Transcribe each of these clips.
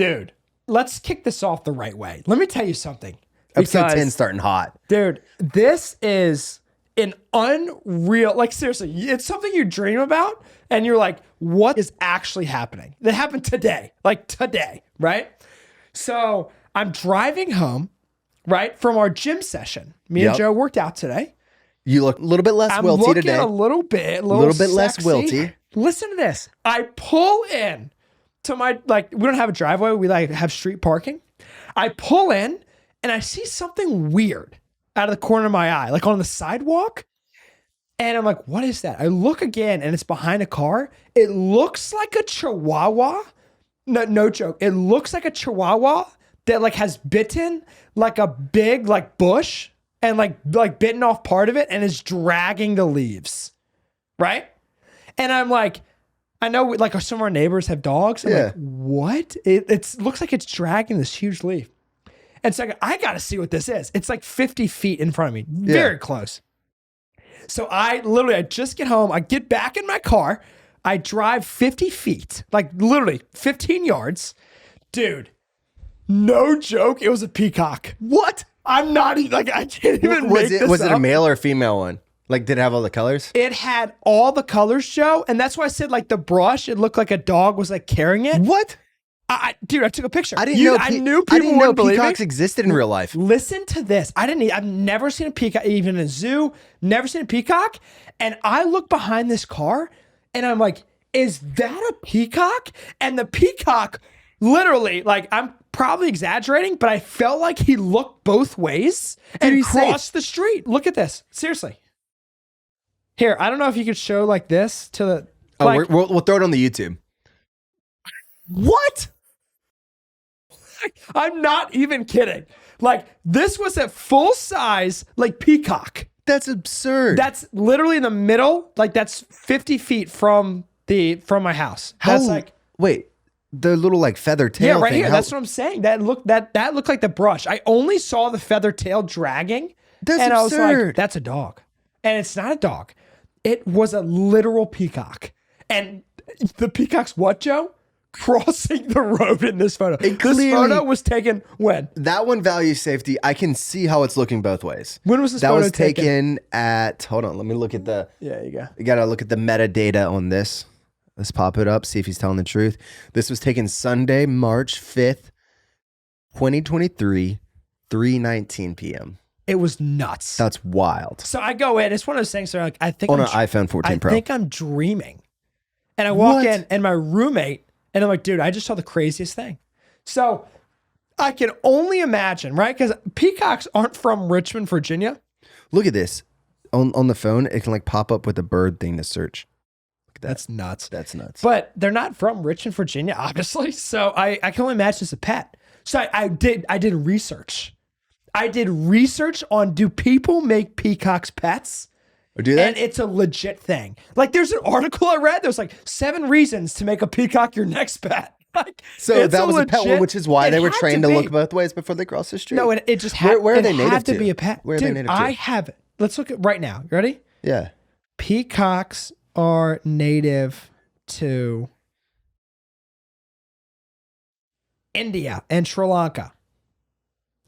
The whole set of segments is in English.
Dude, let's kick this off the right way. Let me tell you something. Episode 10 starting hot. Dude, this is an unreal, like seriously, it's something you dream about and you're like, what is actually happening? That happened today, right? So I'm driving home, right, from our gym session. Me and Joe worked out today. You look a little bit less wilty today. A little bit less wilty. Listen to this. I pull in to my, like, we don't have a driveway. We like have street parking. I pull in and I see something weird out of the corner of my eye, like on the sidewalk. And I'm like, what is that? I look again and it's behind a car. It looks like a chihuahua. No joke. It looks like a chihuahua that like has bitten like a big like bush and like bitten off part of it and is dragging the leaves. Right? And I'm like, I know like some of our neighbors have dogs. I'm like, what? It looks like it's dragging this huge leaf. And so I got to see what this is. It's like 50 feet in front of me, very close. So I just get home. I get back in my car. I drive 50 feet, like literally 15 yards. Dude, no joke. It was a peacock. What? I'm not even, like, I can't even make this up. Was it a male or a female one? Like, did it have all the colors? It had all the colors, Joe. And that's why I said, like, the brush, it looked like a dog was, like, carrying it. What? Dude, I took a picture. I didn't know peacocks existed in real life. Listen to this. I've never seen a peacock, even in a zoo, never seen a peacock. And I look behind this car and I'm like, is that a peacock? And the peacock literally, like, I'm probably exaggerating, but I felt like he looked both ways and crossed the street. Look at this. Seriously. Here, I don't know if you could show like this to the... Like, we'll throw it on the YouTube. What? I'm not even kidding. Like, this was a full size, like, peacock. That's absurd. That's literally in the middle. Like, that's 50 feet from my house. That's like, wait, the little like feather tail. Yeah, right thing. here. That's what I'm saying. That looked like the brush. I only saw the feather tail dragging. That's and absurd. I was like, that's a dog. And it's not a dog. It was a literal peacock. And the peacock's what, Joe? Crossing the road in this photo. This photo was taken when? That one values safety. I can see how it's looking both ways. When was this photo taken? That was taken at, hold on, let me look at the... Yeah, you go. You got to look at the metadata on this. Let's pop it up, see if he's telling the truth. This was taken Sunday, March 5th, 2023, 3:19 p.m. It was nuts. That's wild. So I go in. It's one of those things where like, I think on an iPhone 14 Pro. I think I'm dreaming. And I walk in and my roommate... And I'm like, dude, I just saw the craziest thing. So I can only imagine, right? Because peacocks aren't from Richmond, Virginia. Look at this. On the phone, it can like pop up with a bird thing to search. Look at that. That's nuts. That's nuts. But they're not from Richmond, Virginia, obviously. So I can only imagine it's a pet. So I did research. I did research on, do people make peacocks pets? Or do that? And it's a legit thing. Like, there's an article I read. There's like 7 reasons to make a peacock your next pet. Like, so that was a pet one, which is why they were trained to look both ways before they cross the street. No, it just had, where are they native had to be a pet. Where are they native to? I have it. Let's look at right now. You ready? Yeah. Peacocks are native to India and Sri Lanka.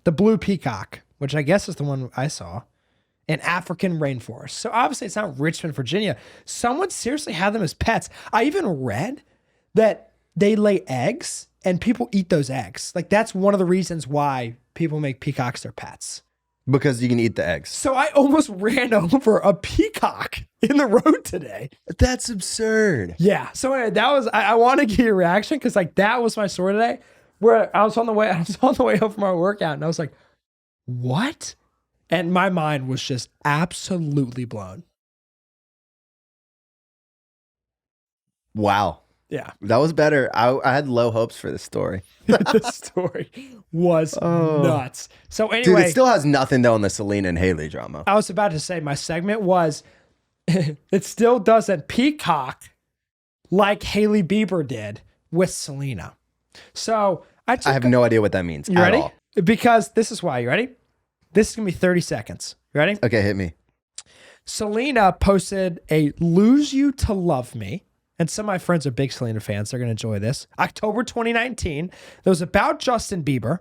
The blue peacock, which I guess is the one I saw. In African rainforest. So obviously it's not Richmond, Virginia. Someone seriously had them as pets. I even read that they lay eggs and people eat those eggs. Like, that's one of the reasons why people make peacocks their pets. Because you can eat the eggs. So I almost ran over a peacock in the road today. That's absurd. Yeah. So anyway, that was, I want to get your reaction because like that was my story today where I was on the way home from our workout and I was like, what? And my mind was just absolutely blown. Wow. Yeah. That was better. I had low hopes for this story. This story was nuts. So anyway. Dude, it still has nothing though on the Selena and Hailey drama. I was about to say my segment was, it still doesn't peacock like Hailey Bieber did with Selena. So I have no idea what that means. You ready? All. Because this is why. You ready? This is going to be 30 seconds. You ready? Okay, hit me. Selena posted a Lose You to Love Me. and some of my friends are big Selena fans. They're going to enjoy this. October 2019, that was about Justin Bieber.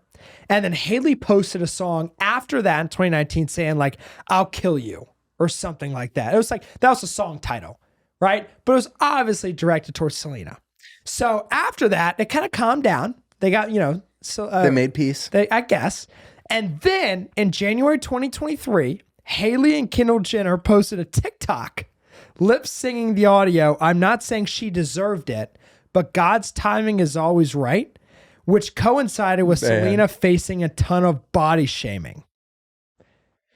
And then Hailey posted a song after that in 2019 saying like, I'll kill you or something like that. It was like, that was a song title, right? But it was obviously directed towards Selena. So after that, it kind of calmed down. They got, They made peace. I guess. And then in January 2023, Hailey and Kendall Jenner posted a TikTok lip singing the audio. I'm not saying she deserved it, but God's timing is always right, which coincided with Selena facing a ton of body shaming.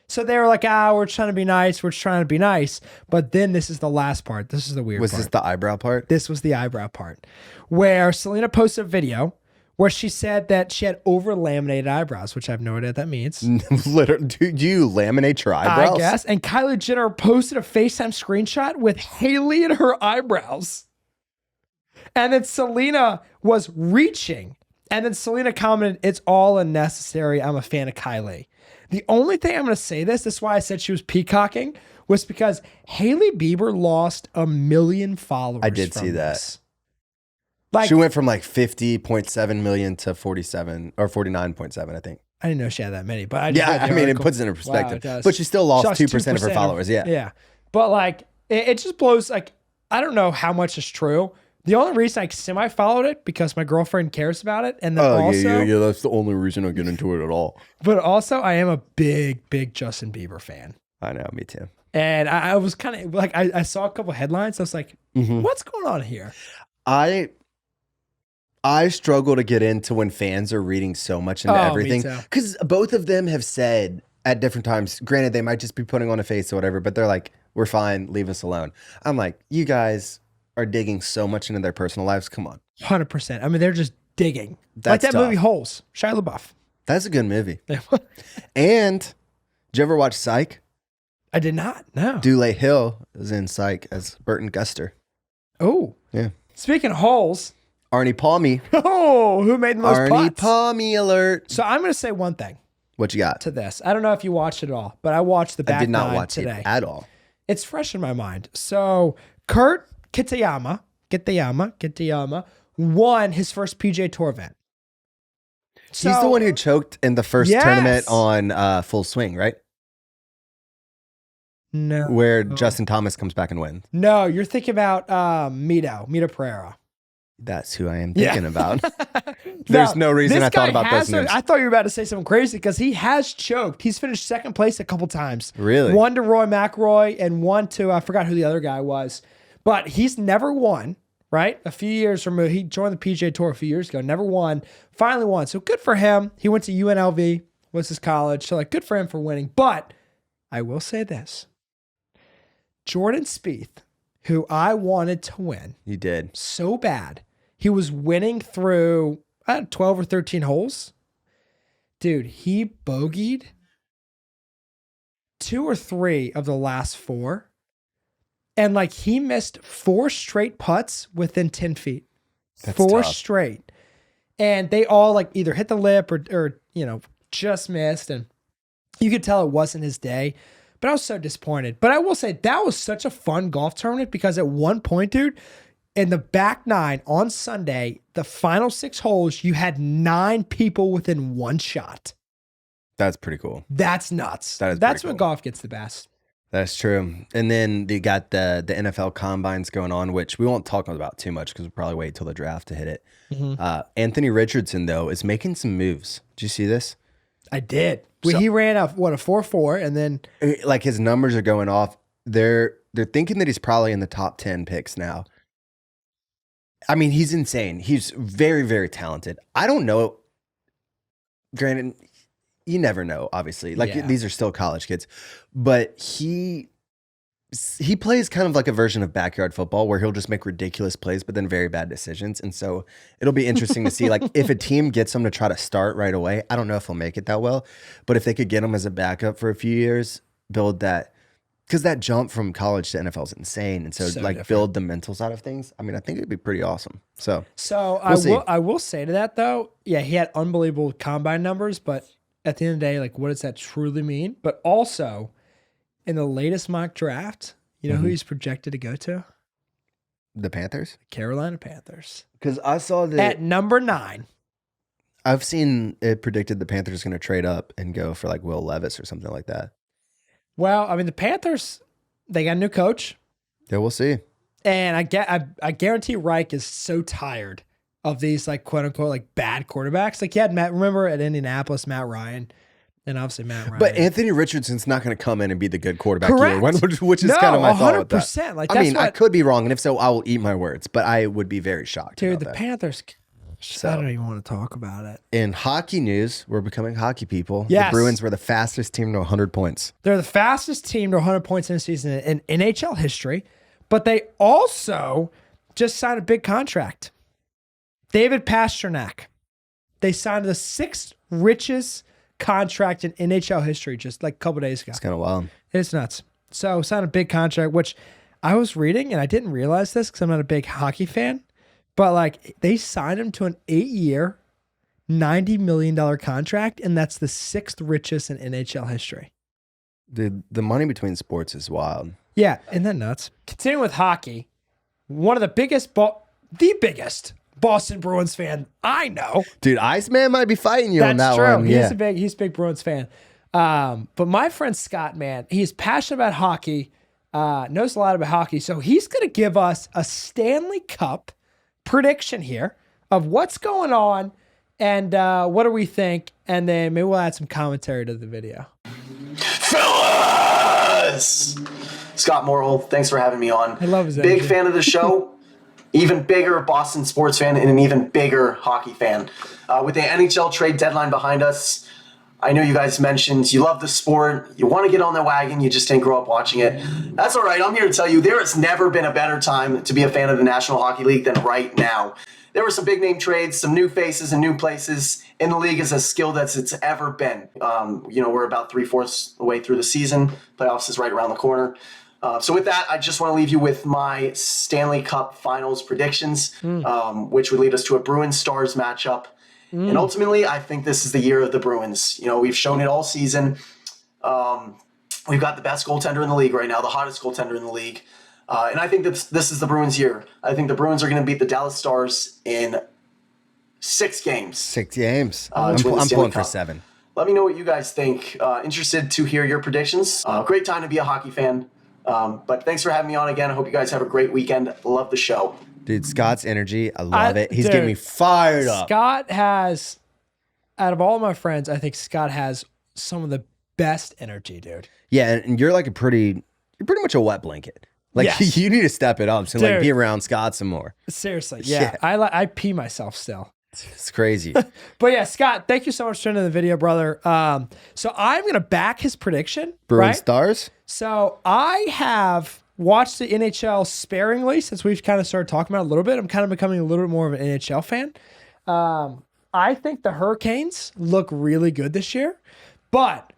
So they were like, we're trying to be nice. We're trying to be nice. But then this is the last part. This is the weird part. Was this the eyebrow part? This was the eyebrow part, where Selena posted a video where she said that she had over-laminated eyebrows, which I have no idea what that means. Literally, do you laminate your eyebrows? I guess. And Kylie Jenner posted a FaceTime screenshot with Hailey and her eyebrows. And then Selena was reaching. And then Selena commented, it's all unnecessary. I'm a fan of Kylie. The only thing I'm going to say this is why I said she was peacocking, was because Hailey Bieber lost 1 million followers. I did see that. This. Like, she went from like 50.7 million to 47 or 49.7, I think. I didn't know she had that many, but it puts it in perspective. Wow, but she still lost 2% of her followers. Yeah. But like, it just blows. Like, I don't know how much is true. The only reason I semi-followed it because my girlfriend cares about it. And then yeah, that's the only reason I get into it at all. But also, I am a big Justin Bieber fan. I know, me too. And I was kind of like, I saw a couple headlines. I was like, what's going on here? I struggle to get into when fans are reading so much into everything. Because both of them have said at different times, granted, they might just be putting on a face or whatever, but they're like, we're fine, leave us alone. I'm like, you guys are digging so much into their personal lives. Come on. 100%. I mean, they're just digging. That's like that tough. movie Holes, Shia LaBeouf. That's a good movie. And did you ever watch Psych? I did not, no. Dule Hill is in Psych as Burton Guster. Oh. Yeah. Speaking of holes. Arnie Palmy. Oh, who made the most Arnie putts? Palmy alert. So I'm going to say one thing. What you got? To this. I don't know if you watched it all, but I watched the back I did not nine watch today. it at all. It's fresh in my mind. So Kurt Kitayama won his first PGA Tour event. So, he's the one who choked in the first tournament on Full Swing, right? No. Where Justin Thomas comes back and wins. No, you're thinking about Mito Pereira. That's who I am thinking about. There's no reason I thought about those names. I thought you were about to say something crazy because he has choked. He's finished second place a couple times. Really? One to Roy McIlroy and one to, I forgot who the other guy was. But he's never won, right? A few years removed. He joined the PGA Tour a few years ago. Never won. Finally won. So good for him. He went to UNLV, was his college. So like good for him for winning. But I will say this. Jordan Spieth, who I wanted to win. You did. So bad. He was winning through 12 or 13 holes. Dude, he bogeyed 2 or 3 of the last 4. And like he missed 4 straight putts within 10 feet. That's 4 tough. straight. And they all like either hit the lip or just missed. And you could tell it wasn't his day. But I was so disappointed. But I will say that was such a fun golf tournament because at one point, dude, in the back 9 on Sunday, the final 6 holes, you had 9 people within 1 shot. That's pretty cool. That's nuts. That's when golf gets the best. That's true. And then you got the NFL combines going on, which we won't talk about too much because we'll probably wait till the draft to hit it. Mm-hmm. Anthony Richardson, though, is making some moves. Did you see this? I did. He ran a 4.4 and then like his numbers are going off. They're thinking that he's probably in the top 10 picks now. I mean, he's insane. He's very, very talented. I don't know. Granted, you never know, obviously. Like these are still college kids. But he plays kind of like a version of backyard football where he'll just make ridiculous plays, but then very bad decisions. And so it'll be interesting to see, like, if a team gets him to try to start right away, I don't know if he'll make it that well. But if they could get him as a backup for a few years, build that. Because that jump from college to NFL is insane. And so like different. Build the mental side of things. I mean, I think it'd be pretty awesome. So I will say to that, though, yeah, he had unbelievable combine numbers. But at the end of the day, like, what does that truly mean? But also, in the latest mock draft, you know who he's projected to go to? The Panthers? Carolina Panthers. Because I saw that At number 9. I've seen it predicted the Panthers going to trade up and go for like Will Levis or something like that. Well, I mean, the Panthers, they got a new coach. Yeah, we'll see. And I guarantee Reich is so tired of these like quote unquote like bad quarterbacks. Like he had remember at Indianapolis, Matt Ryan. And obviously Matt Ryan. But Anthony Richardson's not going to come in and be the good quarterback Correct. either, which is kind of my thought with that. 100%. Like, I mean, I could be wrong, and if so, I will eat my words. But I would be very shocked. Dude, about the that. Panthers, I don't even want to talk about it. In hockey news, we're becoming hockey people. Yes. The Bruins were the fastest team to 100 points. They're the fastest team to 100 points in a season in NHL history, but they also just signed a big contract. David Pastrnak. They signed the 6th richest contract in NHL history just like a couple days ago. It's kind of wild. It's nuts. So signed a big contract, which I was reading and I didn't realize this because I'm not a big hockey fan, but like they signed him to an 8-year, $90 million contract, and that's the 6th richest in NHL history. Dude, the money between sports is wild. Yeah, isn't that nuts? Continuing with hockey, one of the biggest Boston Bruins fan I know. Dude, Iceman might be fighting you on that That's true. one. He's a big Bruins fan. But my friend Scott, man, he's passionate about hockey, knows a lot about hockey. So he's going to give us a Stanley Cup prediction here of what's going on and what do we think. And then maybe we'll add some commentary to the video. Fellas! Scott Morrill, thanks for having me on. I love his Big energy. fan of the show. Even bigger Boston sports fan and an even bigger hockey fan. With the NHL trade deadline behind us, I know you guys mentioned you love the sport, you want to get on the wagon, you just didn't grow up watching it. That's all right. I'm here to tell you there has never been a better time to be a fan of the National Hockey League than right now. There were some big name trades, some new faces and new places, and the league is as skilled as it's ever been. We're about 3/4 the way through the season. Playoffs is right around the corner. So with that, I just want to leave you with my Stanley Cup Finals predictions, which would lead us to a Bruins-Stars matchup. And ultimately, I think this is the year of the Bruins. You know, we've shown it all season. We've got the best goaltender in the league right now, the hottest goaltender in the league. And I think that this is the Bruins' year. I think the Bruins are going to beat the Dallas Stars in 6 games. 6 games. to I'm win the Stanley pulling for Cup. 7. Let me know what you guys think. Interested to hear your predictions. Great time to be a hockey fan. But thanks for having me on again. I hope you guys have a great weekend. Love the show. Dude, Scott's energy, I love it. He's getting me fired up. Scott has, out of all my friends, I think Scott has some of the best energy, dude. Yeah, and you're like you're pretty much a wet blanket. Like Yes. you need to step it up and like Dude. be around Scott some more. Seriously, yeah. I pee myself still. It's crazy. But yeah, Scott, thank you so much for turning the video, brother. So I'm going to back his prediction. Bruins right? Stars? So I have watched the NHL sparingly since we've kind of started talking about it a little bit. I'm kind of becoming a little bit more of an NHL fan. I think the Hurricanes look really good this year, but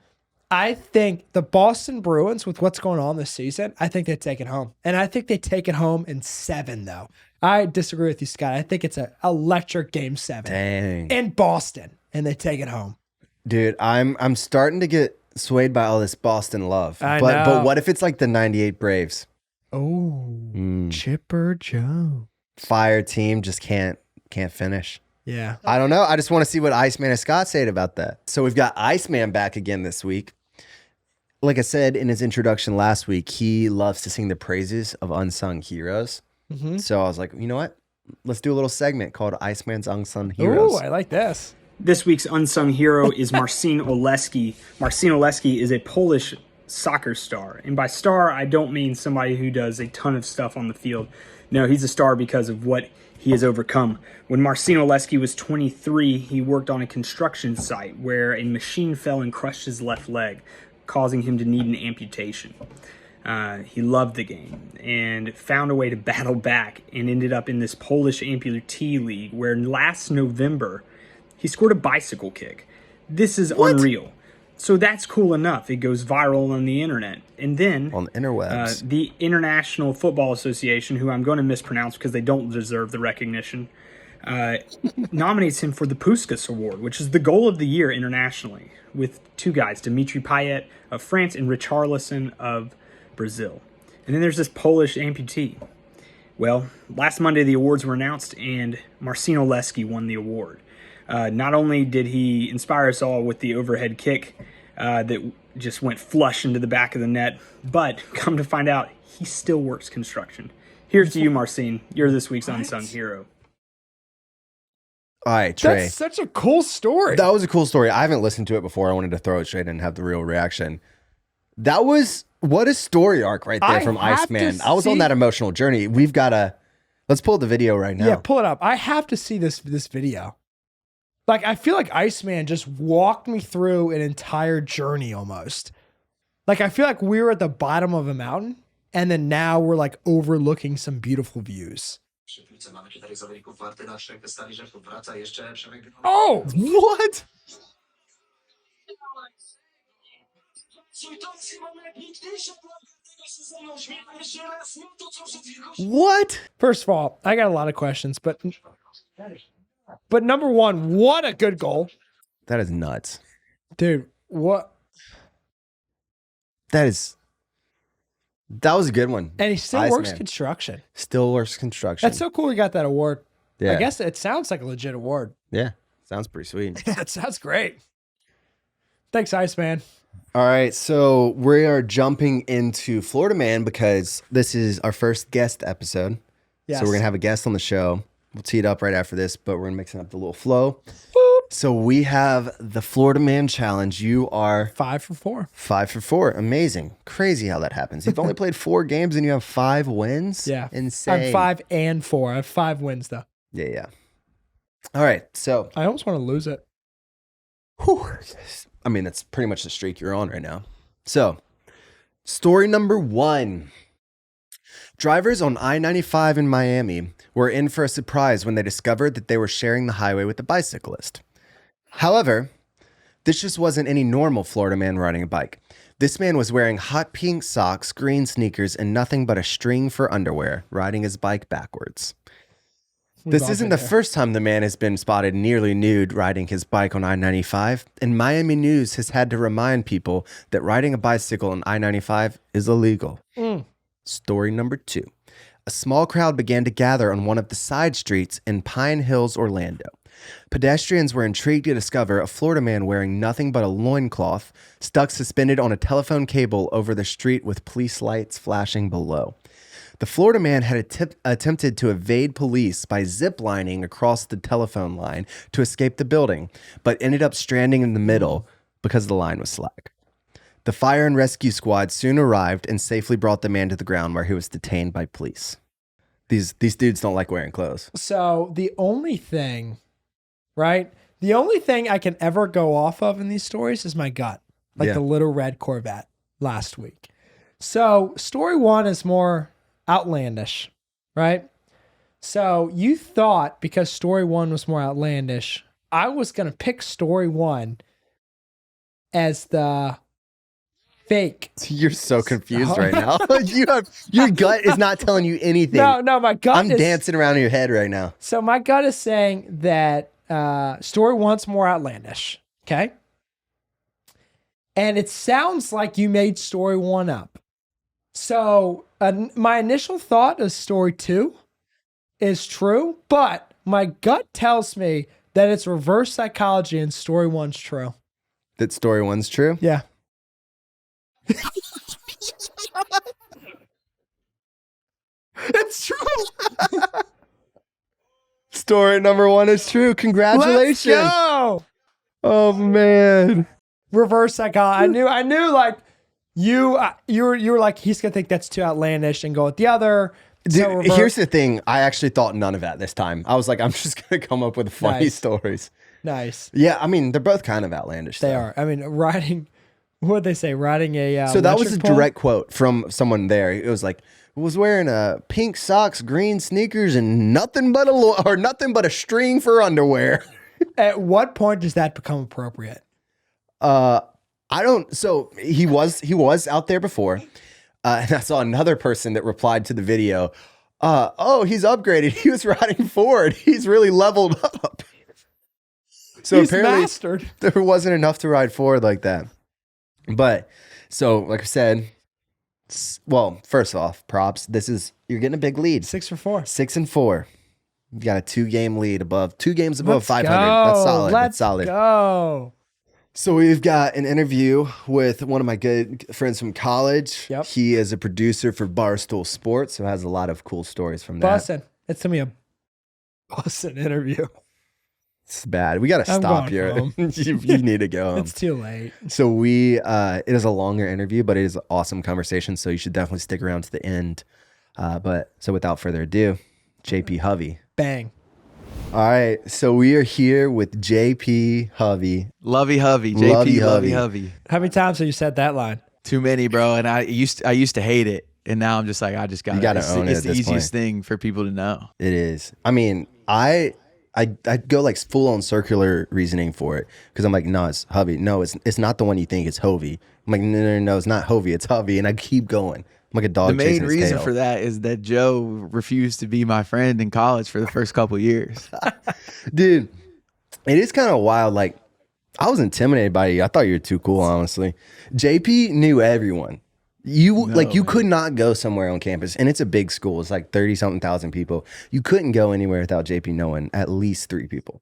I think the Boston Bruins, with what's going on this season, I think they take it home. And I think they take it home in 7, though. I disagree with you, Scott. I think it's an electric game 7. Dang. In Boston, and they take it home. Dude, I'm starting to get swayed by all this Boston love. I But know. what if it's like the 98 Braves? Oh, Chipper Joe. Fire team just can't finish. Yeah. I don't know. I just want to see what Iceman and Scott say about that. So we've got Iceman back again this week. Like I said in his introduction last week, he loves to sing the praises of unsung heroes. Mm-hmm. So I was like, you know what? Let's do a little segment called Iceman's Unsung Heroes. Ooh, I like this. This week's unsung hero is Marcin Oleski. Marcin Oleski is a Polish soccer star. And by star, I don't mean somebody who does a ton of stuff on the field. No, he's a star because of what he has overcome. When Marcin Oleski was 23, he worked on a construction site where a machine fell and crushed his left leg, causing him to need an amputation. He loved the game and found a way to battle back and ended up in this Polish amputee league where last November he scored a bicycle kick. This is unreal. So that's cool enough. It goes viral on the internet. And then On the interwebs. the International Football Association, who I'm going to mispronounce because they don't deserve the recognition, nominates him for the Puskas Award, which is the goal of the year internationally, with 2 guys, Dimitri Payet of France and Richarlison of Brazil. And then there's this Polish amputee. Well, last Monday the awards were announced, and Marcin Oleski won the award. Not only did he inspire us all with the overhead kick that just went flush into the back of the net, but come to find out, he still works construction. Here's to you, Marcin. You're this week's unsung hero. All right, Trey. That's such a cool story. That was a cool story. I haven't listened to it before. I wanted to throw it straight in and have the real reaction. That was what a story arc right there from Iceman. I was on that emotional journey. Let's pull the video right now. Yeah, pull it up. I have to see this video. Like, I feel like Iceman just walked me through an entire journey almost. Like, I feel like we were at the bottom of a mountain, and then now we're like overlooking some beautiful views. Oh, what? What? First of all, I got a lot of questions, but number one, what a good goal. That is nuts. Dude, what? That was a good one. And he still Iceman. works construction. Still works construction. That's so cool he got that award. Yeah. I guess it sounds like a legit award. Yeah. Sounds pretty sweet. That sounds great. Thanks, Iceman. All right. So we are jumping into Florida Man because this is our first guest episode. Yes. So we're going to have a guest on the show. We'll tee it up right after this, but we're going to mix up the little flow. So we have the Florida Man Challenge. You are 5 for 4. 5 for 4. Amazing. Crazy how that happens. You've only played 4 games and you have 5 wins? Yeah. Insane. I'm 5 and 4. I have 5 wins, though. Yeah. All right. So, I almost want to lose it. I mean, that's pretty much the streak you're on right now. So, story number 1. Drivers on I-95 in Miami were in for a surprise when they discovered that they were sharing the highway with a bicyclist. However, this just wasn't any normal Florida man riding a bike. This man was wearing hot pink socks, green sneakers, and nothing but a string for underwear, riding his bike backwards. This isn't the first time the man has been spotted nearly nude riding his bike on I-95, and Miami News has had to remind people that riding a bicycle on I-95 is illegal. Story number 2. A small crowd began to gather on one of the side streets in Pine Hills, Orlando. Pedestrians were intrigued to discover a Florida man wearing nothing but a loincloth, stuck suspended on a telephone cable over the street with police lights flashing below. The Florida man had attempted to evade police by ziplining across the telephone line to escape the building, but ended up stranding in the middle because the line was slack. The fire and rescue squad soon arrived and safely brought the man to the ground where he was detained by police. These dudes don't like wearing clothes. So the only thing, right? The only thing I can ever go off of in these stories is my gut. Like the little red Corvette last week. So story 1 is more outlandish, right? So you thought because story 1 was more outlandish, I was going to pick story 1 as the fake. You're so confused right now. Your gut is not telling you anything. No, my gut I'm dancing around in your head right now. So my gut is saying that story 1's more outlandish, okay? And it sounds like you made story 1 up. So my initial thought is story 2 is true, but my gut tells me that it's reverse psychology and story 1's true. That story 1's true? Yeah. It's true. Story number 1 is true. Congratulations. Let's go. Oh man. Reverse psychology. I knew like you were like, he's gonna think that's too outlandish and go with the other. Dude, here's the thing. I actually thought none of that this time. I was like, I'm just gonna come up with funny stories. Nice. Yeah, I mean, they're both kind of outlandish. They are. I mean, riding. What did they say? Riding a. So that was a pole? direct quote from someone there. It was like, was wearing pink socks, green sneakers, and nothing but a string for underwear. At what point does that become appropriate? I don't. So he was out there before, and I saw another person that replied to the video. Oh, he's upgraded. He was riding Ford. He's really leveled up. So he's apparently mastered. There wasn't enough to ride Ford like that. But so, like I said, Well, first off, props. You're getting a big lead. 6 for 4. 6-4. You got a 2-game lead above 2 games above Let's 500. go. That's solid. Let's That's solid. go. So we've got an interview with one of my good friends from college. Yep. He is a producer for Barstool Sports, so has a lot of cool stories from that. Bussin. It's to me a Bussin interview. It's bad. We got to I'm stop going here. home. you need to go home. It's too late. So it is a longer interview, but it is an awesome conversation. So you should definitely stick around to the end. So without further ado, JP Hovey. Bang. All right. So we are here with JP Hovey. Lovey Hovey, JP Lovey Lovey Hovey. Hovey. How many times have you said that line? Too many, bro. And I used to hate it, and now I'm just like, I just got. You gotta It's, own it it's at the this easiest point. thing for people to know. It is. I mean, I go like full on circular reasoning for it because I'm like, no, it's Hovey. No, it's not the one you think. It's Hovey. I'm like, no, it's not Hovey. It's Hovey, and I keep going. I'm like a dog. The main chasing its reason tail. for that is that Joe refused to be my friend in college for the first couple years. Dude, it is kind of wild. Like, I was intimidated by you. I thought you were too cool, honestly. JP knew everyone. You could not go somewhere on campus, and it's a big school. It's like 30-something thousand people. You couldn't go anywhere without JP knowing at least 3 people.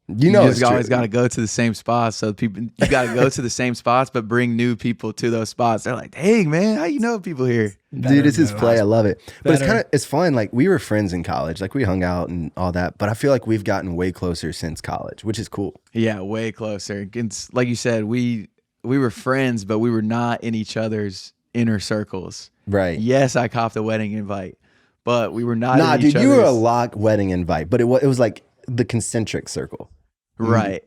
You know, You it's just always true. got to go to the same spots. So you got to go to the same spots, but bring new people to those spots. They're like, dang, man, how you know people here? Dude, it's his play. I love it. But Better. it's fun. Like, we were friends in college. Like, we hung out and all that. But I feel like we've gotten way closer since college, which is cool. Yeah, way closer. It's, like you said, we were friends, but we were not in each other's inner circles. Right. Yes, I copped a wedding invite, but we were not Nah, in each dude, you were a other's- lock wedding invite, but it was like the concentric circle. Right.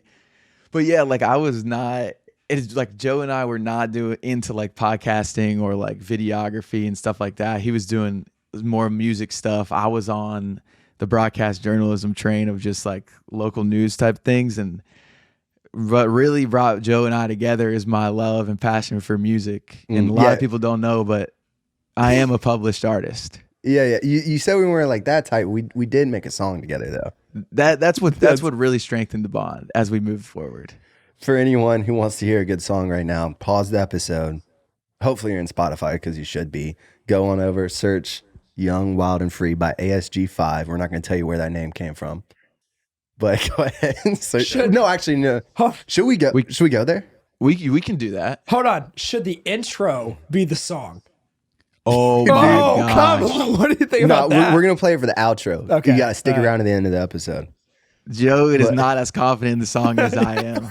But yeah, like I was not, it's like Joe and I were not into like podcasting or like videography and stuff like that. He was doing more music stuff. I was on the broadcast journalism train of just like local news type things. And what really brought Joe and I together is my love and passion for music. And a lot of people don't know, but I am a published artist. Yeah. You said we weren't like that tight. We did make a song together though. That's what really strengthened the bond as we moved forward. For anyone who wants to hear a good song right now, pause the episode. Hopefully you're in Spotify because you should be. Go on over, search Young, Wild, and Free by ASG5. We're not going to tell you where that name came from. But go ahead and search. No. Should we go there? We can do that. Hold on. Should the intro be the song? Oh my Oh, god! come on. What do you think No, about that? we're going to play it for the outro. Okay. You got to stick All right. around to the end of the episode. Joe is not as confident in the song as I am.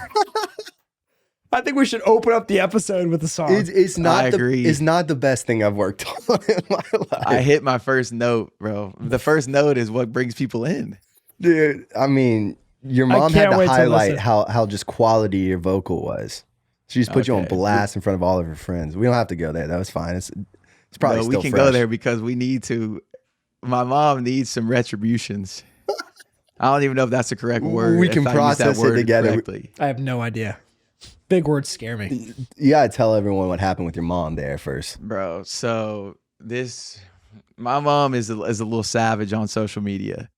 I think we should open up the episode with the song. It's not I agree. It's not the best thing I've worked on in my life. I hit my first note, bro. The first note is what brings people in. Dude, I mean, your mom had can't to wait to highlight listen. how just quality your vocal was. She just put you on Okay. blast in front of all of her friends. We don't have to go there. That was fine. It's probably No, still we can fresh. go there because we need to. My mom needs some retributions. I don't even know if that's the correct word. We if can I use process that it word together. correctly. I have no idea. Big words scare me. You gotta tell everyone what happened with your mom there first. Bro. So my mom is a little savage on social media.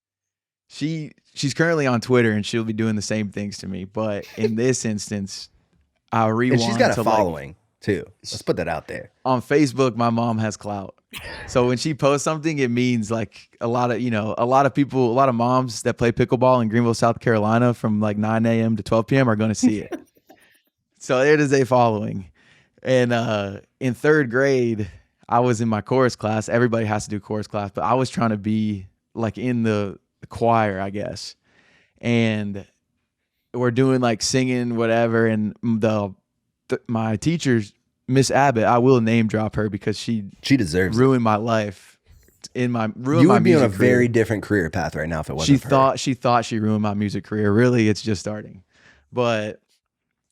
She's currently on Twitter and she'll be doing the same things to me. But in this instance, I rewind. And she's got a to, like, following too. Let's put that out there. on Facebook, my mom has clout. So when she posts something, it means like a lot of people, a lot of moms that play pickleball in Greenville, South Carolina from like 9 a.m. to 12 p.m. are going to see it. So it is a following. And in 3rd grade, I was in my chorus class. Everybody has to do chorus class, but I was trying to be like in the choir, I guess. And we're doing like singing, whatever. And my teacher's Miss Abbott, I will name drop her because she deserves it. ruined my life. Ruined You my would be on a music career. very different career path right now if it wasn't for her. She thought she ruined my music career. Really, it's just starting. But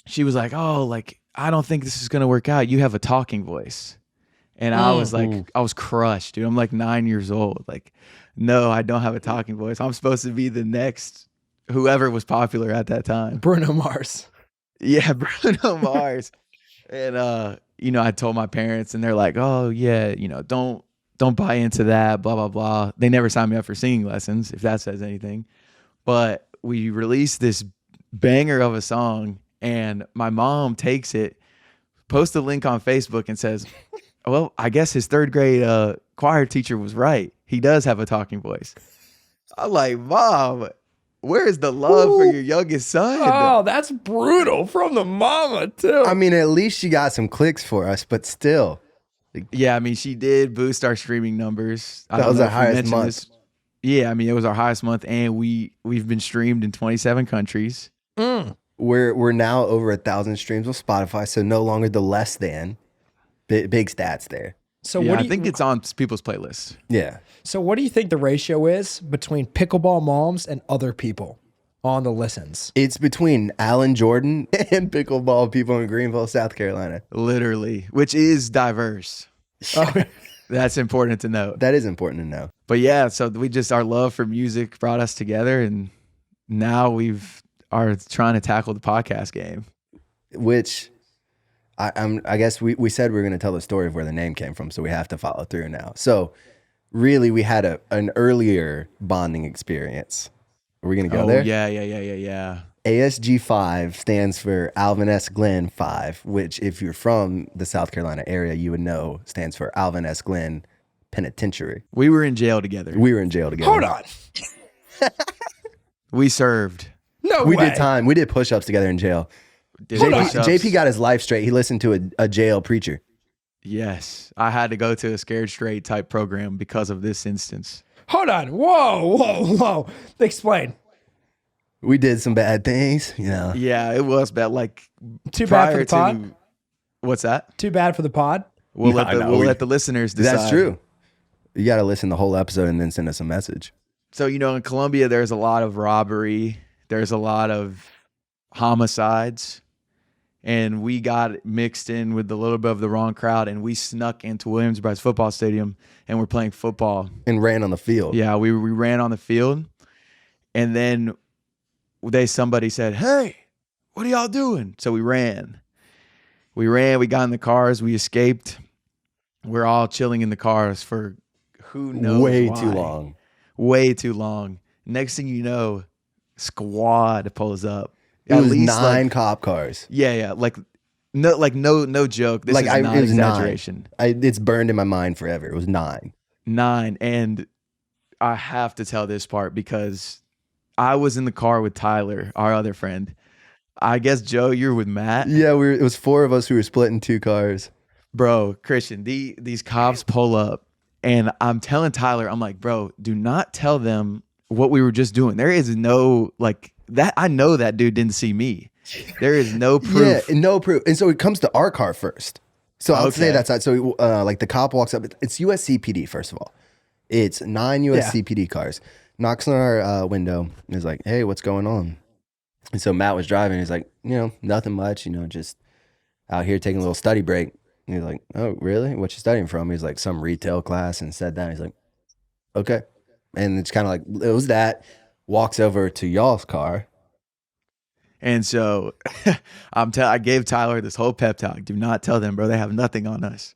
she was like, "Oh, like I don't think this is gonna work out. You have a talking voice." And I was like, I was crushed, dude. I'm like 9 years old. Like, no, I don't have a talking voice. I'm supposed to be the next whoever was popular at that time. Bruno Mars. Yeah, Bruno Mars. And I told my parents and they're like, "Oh yeah, don't buy into that, blah, blah, blah." They never signed me up for singing lessons, if that says anything. But we released this banger of a song and my mom takes it, posts a link on Facebook and says, Well, I guess his third grade choir teacher was right. He does have a talking voice. I'm like, Mom, where is the love for your youngest son? Oh, that's brutal from the mama too. I mean, at least she got some clicks for us, but still. Yeah, I mean, she did boost our streaming numbers. I That don't was know our if we highest mentioned month. this. Yeah, I mean, it was our highest month, and we've been streamed in 27 countries. We're now over 1,000 streams with Spotify, so no longer the less than. Big stats there. So Yeah, what do I you think it's on people's playlists. Yeah. So what do you think the ratio is between pickleball moms and other people on the listens? It's between Alan Jordan and pickleball people in Greenville, South Carolina. Literally, which is diverse. That's important to note. That is important to know. But yeah, so our love for music brought us together, and now are trying to tackle the podcast game. Which I guess we said we were going to tell the story of where the name came from, so we have to follow through now. So really, we had an earlier bonding experience. Are we going to go there? Yeah. ASG 5 stands for Alvin S. Glenn 5, which if you're from the South Carolina area, you would know stands for Alvin S. Glenn Penitentiary. We were in jail together. We were in jail together. Hold on. We served. No We way. did time. We did push-ups together in jail. Did Hold on. push-ups. JP got his life straight. He listened to a jail preacher. Yes, I had to go to a Scared Straight type program because of this instance. Hold on. Whoa. Explain. We did some bad things, you know. Yeah, it was bad. Like Too bad for the prior pod? what's that? Too bad for the pod? We'll No, let the listeners decide. That's true. You got to listen the whole episode and then send us a message. So, in Colombia, there's a lot of robbery. There's a lot of homicides. And we got mixed in with a little bit of the wrong crowd, and we snuck into Williams-Brice football stadium, and we're playing football. And ran on the field. Yeah, we ran on the field, and then somebody said, "Hey, what are y'all doing?" So we ran. We got in the cars, we escaped. We're all chilling in the cars for who knows Way why. too long. Way too long. Next thing you know, squad pulls up. It was 9 cop cars. Yeah, like no joke. This is not it was exaggeration. 9. It's burned in my mind forever. It was 9. 9, and I have to tell this part because I was in the car with Tyler, our other friend. I guess Joe, you're with Matt. Yeah, it was 4 of us who were split in 2 cars. Bro, Christian, these cops pull up, and I'm telling Tyler, I'm like, bro, do not tell them what we were just doing. There is no that. I know that dude didn't see me. There is no proof. Yeah, no proof. And so it comes to our car first. So I'll say Okay. that side. So the cop walks up. It's USCPD, first of all. It's 9 USCPD cars. Knocks on our window and is like, "Hey, what's going on?" And so Matt was driving. He's like, nothing much, just out here taking a little study break. And he's like, "Oh, really? What you studying from?" He's like, "Some retail class," and said that. He's like, "Okay." And it's kind of like, it was that. Walks over to y'all's car. And so I gave Tyler this whole pep talk. Do not tell them, bro. They have nothing on us.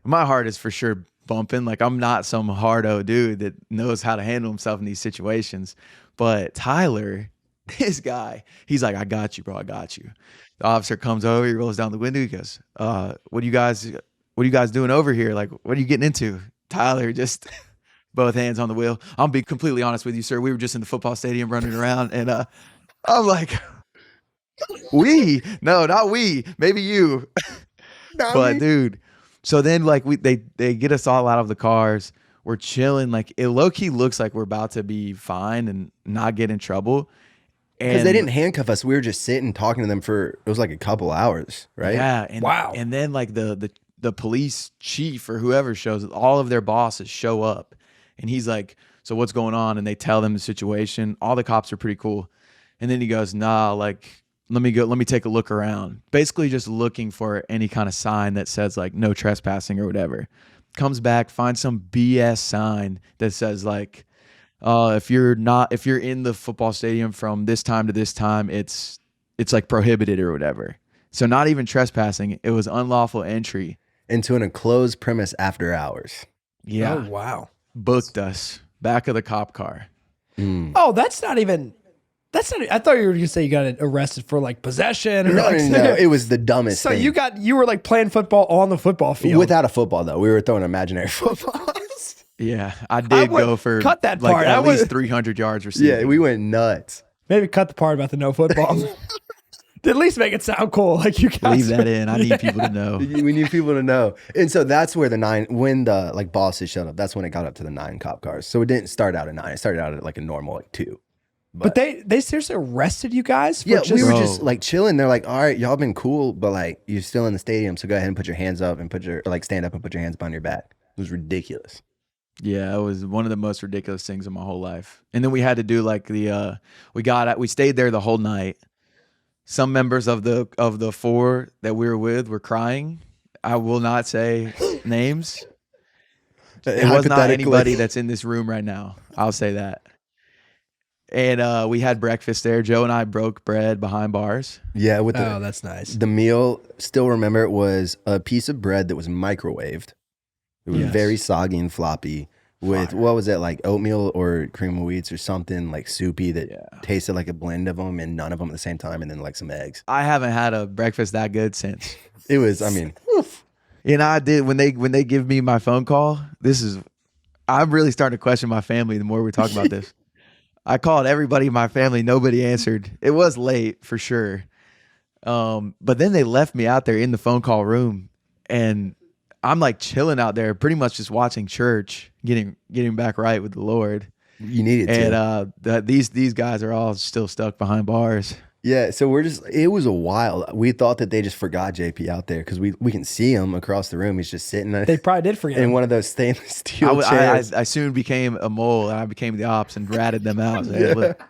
My heart is for sure bumping. Like, I'm not some hardo dude that knows how to handle himself in these situations. But Tyler, this guy, he's like, "I got you, bro. I got you." The officer comes over, he rolls down the window, he goes, what are you guys doing over here? Like, what are you getting into? Tyler just both hands on the wheel. I'll be completely honest with you, sir. We were just in the football stadium running around, and I'm like, no, not we, maybe you. But dude, so then they get us all out of the cars. We're chilling. Like, it low key looks like we're about to be fine and not get in trouble. Because they didn't handcuff us. We were just sitting talking to them for, it was like a couple hours, right? Yeah. And, Wow. And then like the police chief or whoever shows, all of their bosses show up, and he's like, "So what's going on?" And they tell them the situation. All the cops are pretty cool. And then he goes, "Nah, like, let me take a look around." Basically just looking for any kind of sign that says like no trespassing or whatever. Comes back, finds some BS sign that says like, if you're in the football stadium from this time to this time, it's like prohibited or whatever. So not even trespassing. It was unlawful entry. Into an enclosed premise after hours. Yeah. Oh, wow. Booked us back of the cop car. Oh, that's not even That's not. I thought you were going to say you got arrested for like possession. Or No, like, no. It was the dumbest So thing. you were like playing football on the football field Without a football, though. We were throwing imaginary footballs. Yeah, I did would go for cut that like part. I at would- least 300 yards receiving. Yeah, we went nuts. Maybe cut the part about the no football. At least make it sound cool. Like you guys Leave that in. I need people to know. We need people to know. And so that's where when the like bosses showed up, that's when it got up to the 9 cop cars. So it didn't start out at 9. It started out at like a normal like 2. But they seriously arrested you guys? For Yeah, just, we were Bro. just like chilling. They're like, all right, y'all been cool, but like you're still in the stadium, so go ahead and put your hands up and stand up and put your hands behind your back. It was ridiculous. Yeah, it was one of the most ridiculous things in my whole life. And then we had to do like we stayed there the whole night. Some members of the 4 that we were with were crying. I will not say names. It was not anybody that's in this room right now. I'll say that. And we had breakfast there. Joe and I broke bread behind bars. Yeah, with oh, that's nice. the meal, still remember it was a piece of bread that was microwaved. It was Yes. very soggy and floppy with, what was it, like oatmeal or cream of wheats or something like soupy that tasted like a blend of them and none of them at the same time, and then like some eggs. I haven't had a breakfast that good since. It was, I mean, And I did when they give me my phone call. I'm really starting to question my family the more we talk about this. I called everybody in my family. Nobody answered. It was late for sure. But then they left me out there in the phone call room, and I'm like chilling out there, pretty much just watching church, getting back right with the Lord. you needed to. And these guys are all still stuck behind bars. Yeah, so it was a while. We thought that they just forgot JP out there because we can see him across the room. He's just sitting They probably did forget in him. one of those stainless steel chairs. I soon became a mole, and I became the ops and ratted them out. Said, "Hey, look,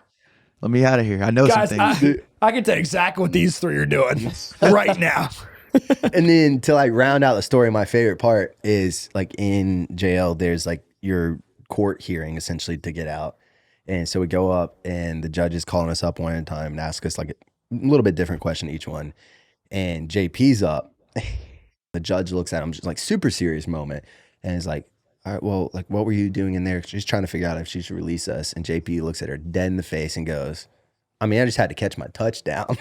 let me out of here. I know Guys, some things." I can tell you exactly what these 3 are doing right now. And then to like round out the story, my favorite part is like in jail, there's like your court hearing essentially to get out. And so we go up and the judge is calling us up one at a time and ask us like a little bit different question each one. And JP's up. The judge looks at him, just like super serious moment. And is like, all right, well, like what were you doing in there? She's trying to figure out if she should release us. And JP looks at her dead in the face and goes, I mean, I just had to catch my touchdown.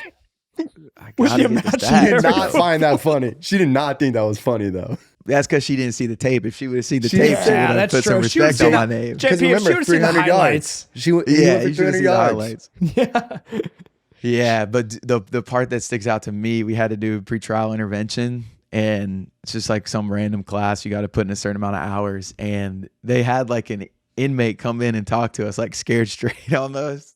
I Would gotta you get this imagine back. She did There we not go. find that funny. She did not think that was funny though. That's because she didn't see the tape. If she would have seen the She- tape, yeah, she would have that's put some true. She would've respect on seen my that. name. JP, Because if she remember, would've seen the 300 highlights. yards. He went Yeah, for you should have 300 seen the yards. highlights. Yeah, but the part that sticks out to me, we had to do pretrial intervention, and it's just like some random class you got to put in a certain amount of hours, and they had like an inmate come in and talk to us, like scared straight almost.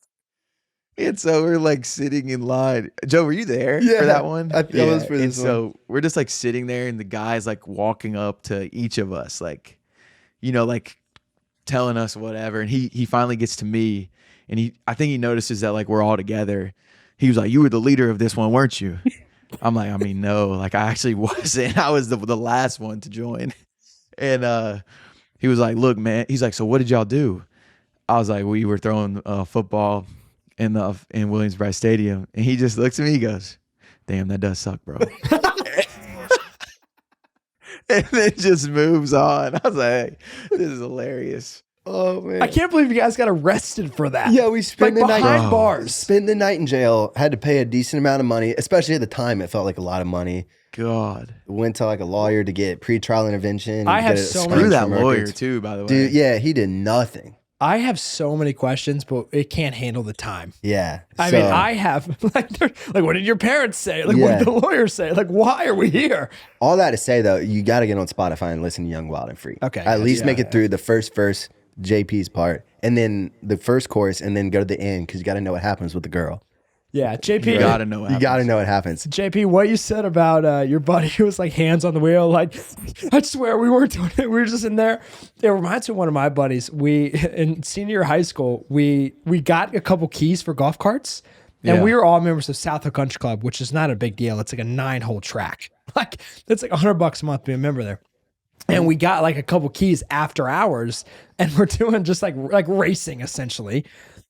And so we're like sitting in line. Joe, were you there Yeah, for that one? I was for And this so we're just like sitting there, and the guy's like walking up to each of us, like, you know, like telling us whatever. And he finally gets to me, and I think he notices that like we're all together. He was like, "You were the leader of this one, weren't you?" I'm like, I mean, no, like I actually wasn't. I was the last one to join. And he was like, "Look, man," he's like, "So what did y'all do?" I was like, "We were throwing football in Williams-Brice Stadium." And he just looks at me, he goes, "Damn, that does suck, bro." And then just moves on. I was like, "Hey, this is hilarious." Oh man. I can't believe you guys got arrested for that. Yeah, we spent like the night behind bars. Spent the night in jail. Had to pay a decent amount of money, especially at the time. It felt like a lot of money. God. Went to like a lawyer to get pretrial intervention. I have get it so screened many- Screw that from lawyer records. too, by the way. Dude. Yeah, he did nothing. I have so many questions, but it can't handle the time. Yeah, I mean, I have like, what did your parents say? Like, what Yeah. did the lawyer say? Like, why are we here? all that to say though, you got to get on Spotify and listen to Young, Wild, and Free. Okay, at least yeah, make it through the first verse, JP's part, and then the first chorus, and then go to the end because you got to know what happens with the girl. Yeah, JP. You gotta know what You got to happens. know what happens. JP, what you said about your buddy who was like hands on the wheel, like I swear we weren't doing it. We were just in there. It reminds me of one of my buddies. We in senior year of high school, we got a couple keys for golf carts, and Yeah. we were all members of South Hill Country Club, which is not a big deal. It's like a 9-hole track. Like it's like $100 a month to be a member there. And we got like a couple keys after hours, and we're doing just like racing essentially.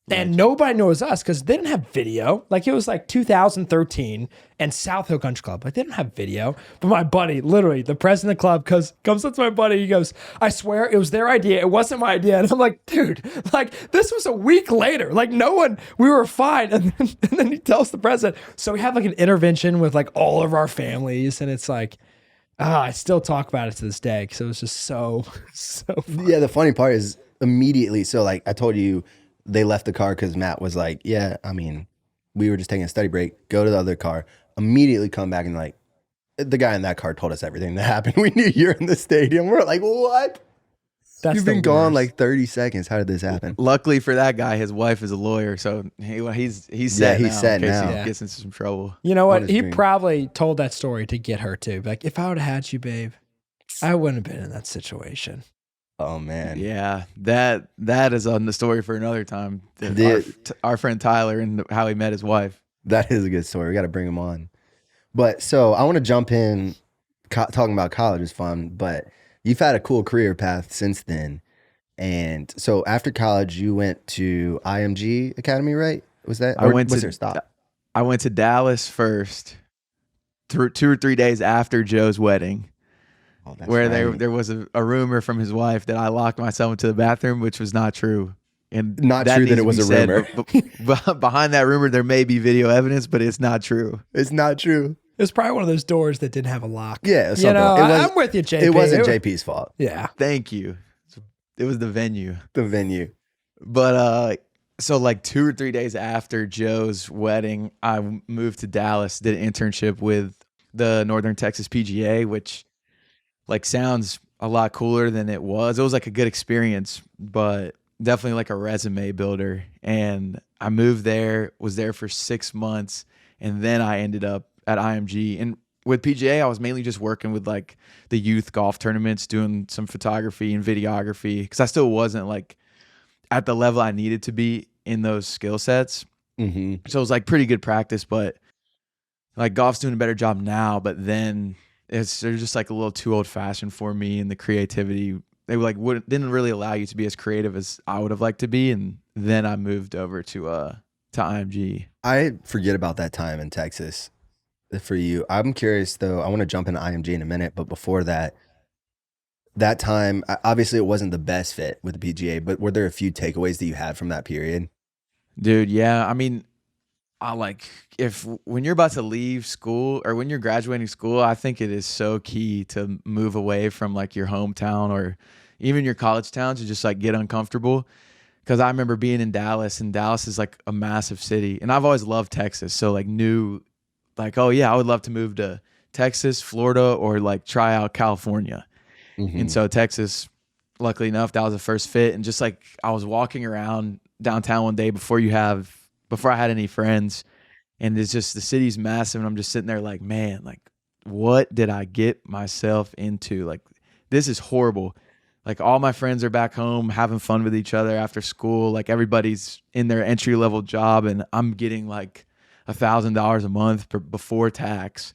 And nobody knows us because they didn't have video. Like it was like 2013 and South Hill Country Club. Like they didn't have video. But my buddy, literally the president of the club, comes up to my buddy. He goes, I swear it was their idea. It wasn't my idea. And I'm like, dude, like this was a week later. Like no one, we were fine. And then he tells the president. So we have like an intervention with like all of our families. And it's like, I still talk about it to this day because it was just so fun. Yeah, the funny part is immediately. So like I told you, they left the car because Matt was like, yeah, I mean, we were just taking a study break, go to the other car, immediately come back and like, the guy in that car told us everything that happened. We knew you're in the stadium. We're like, what? You've been gone like 30 seconds. How did this happen? Luckily for that guy, his wife is a lawyer, so he's set he's now set in case now. he gets into some trouble. You know what? his He dream. probably told that story to get her too. Like, if I would have had you, babe, I wouldn't have been in that situation. Oh man. Yeah, that is on the story for another time. Our friend Tyler and how he met his wife. That is a good story. We got to bring him on. But so I want to jump in. Talking about college is fun, but you've had a cool career path since then. And so after college, you went to IMG Academy, right? Was that? I went to Dallas first, 2 or 3 days after Joe's wedding. Oh, that's where right. there was a rumor from his wife that I locked myself into the bathroom, which was not true. And Not true that needs it to was be a said, rumor. but behind that rumor, there may be video evidence, but it's not true. It's not true. It was probably one of those doors that didn't have a lock. Yeah, You know, it was, I'm with you, JP. It wasn't JP's fault. Yeah. Thank you. It was the venue. The venue. But so like 2 or 3 days after Joe's wedding, I moved to Dallas, did an internship with the Northern Texas PGA, which like sounds a lot cooler than it was. It was like a good experience, but definitely like a resume builder. And I moved there, was there for 6 months, and then I ended up at IMG. And with PGA, I was mainly just working with like the youth golf tournaments, doing some photography and videography, because I still wasn't like at the level I needed to be in those skill sets. Mm-hmm. So it was like pretty good practice, but like golf's doing a better job now. But then they're just like a little too old fashioned for me, and the creativity, they like didn't really allow you to be as creative as I would have liked to be. And then I moved over to IMG. I forget about that time in Texas for you. I'm curious though. I want to jump into IMG in a minute, but before that time, obviously it wasn't the best fit with the PGA, but were there a few takeaways that you had from that period? Dude, yeah. I mean, when you're about to leave school or when you're graduating school, I think it is so key to move away from like your hometown or even your college town to just like get uncomfortable. Because I remember being in Dallas, and Dallas is like a massive city, and I've always loved Texas. So like knew like, oh yeah, I would love to move to Texas, Florida, or like try out California. Mm-hmm. And so Texas, luckily enough, that was the first fit. And just like I was walking around downtown one day before I had any friends, and it's just the city's massive, and I'm just sitting there like, man, like what did I get myself into? Like this is horrible. Like all my friends are back home having fun with each other after school. Like everybody's in their entry level job, and I'm getting like $1,000 a month before tax.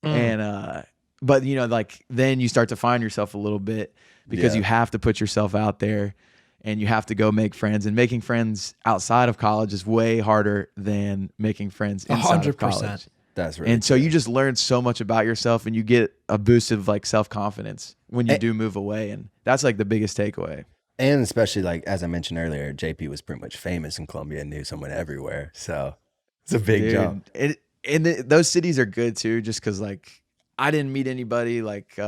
And but you know, like then you start to find yourself a little bit because you have to put yourself out there, and you have to go make friends, and making friends outside of college is way harder than making friends inside of college. That's right. And so you just learn so much about yourself, and you get a boost of like self-confidence when you do move away. And that's like the biggest takeaway. And especially like, as I mentioned earlier, JP was pretty much famous in Columbia and knew someone everywhere. So it's a big jump. Those cities are good too, just because like I didn't meet anybody like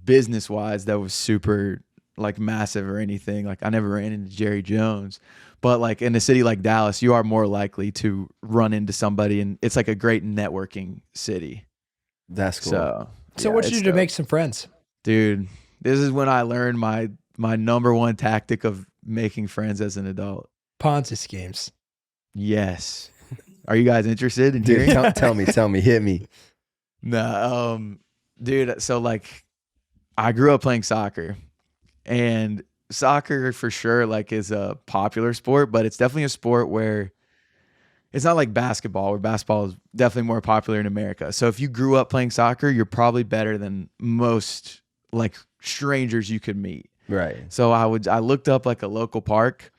business wise that was super like massive or anything. Like I never ran into Jerry Jones, but like in a city like Dallas, you are more likely to run into somebody, and it's like a great networking city. That's cool. So what did you do to make some friends? Dude, this is when I learned my number one tactic of making friends as an adult. Ponzi schemes. Yes. Are you guys interested in Dude, hearing? tell me, hit me. No, dude. So like, I grew up playing soccer, and soccer for sure like is a popular sport, but it's definitely a sport where it's not like basketball, where basketball is definitely more popular in America. So if you grew up playing soccer, you're probably better than most like strangers you could meet. Right. So I looked up like a local park,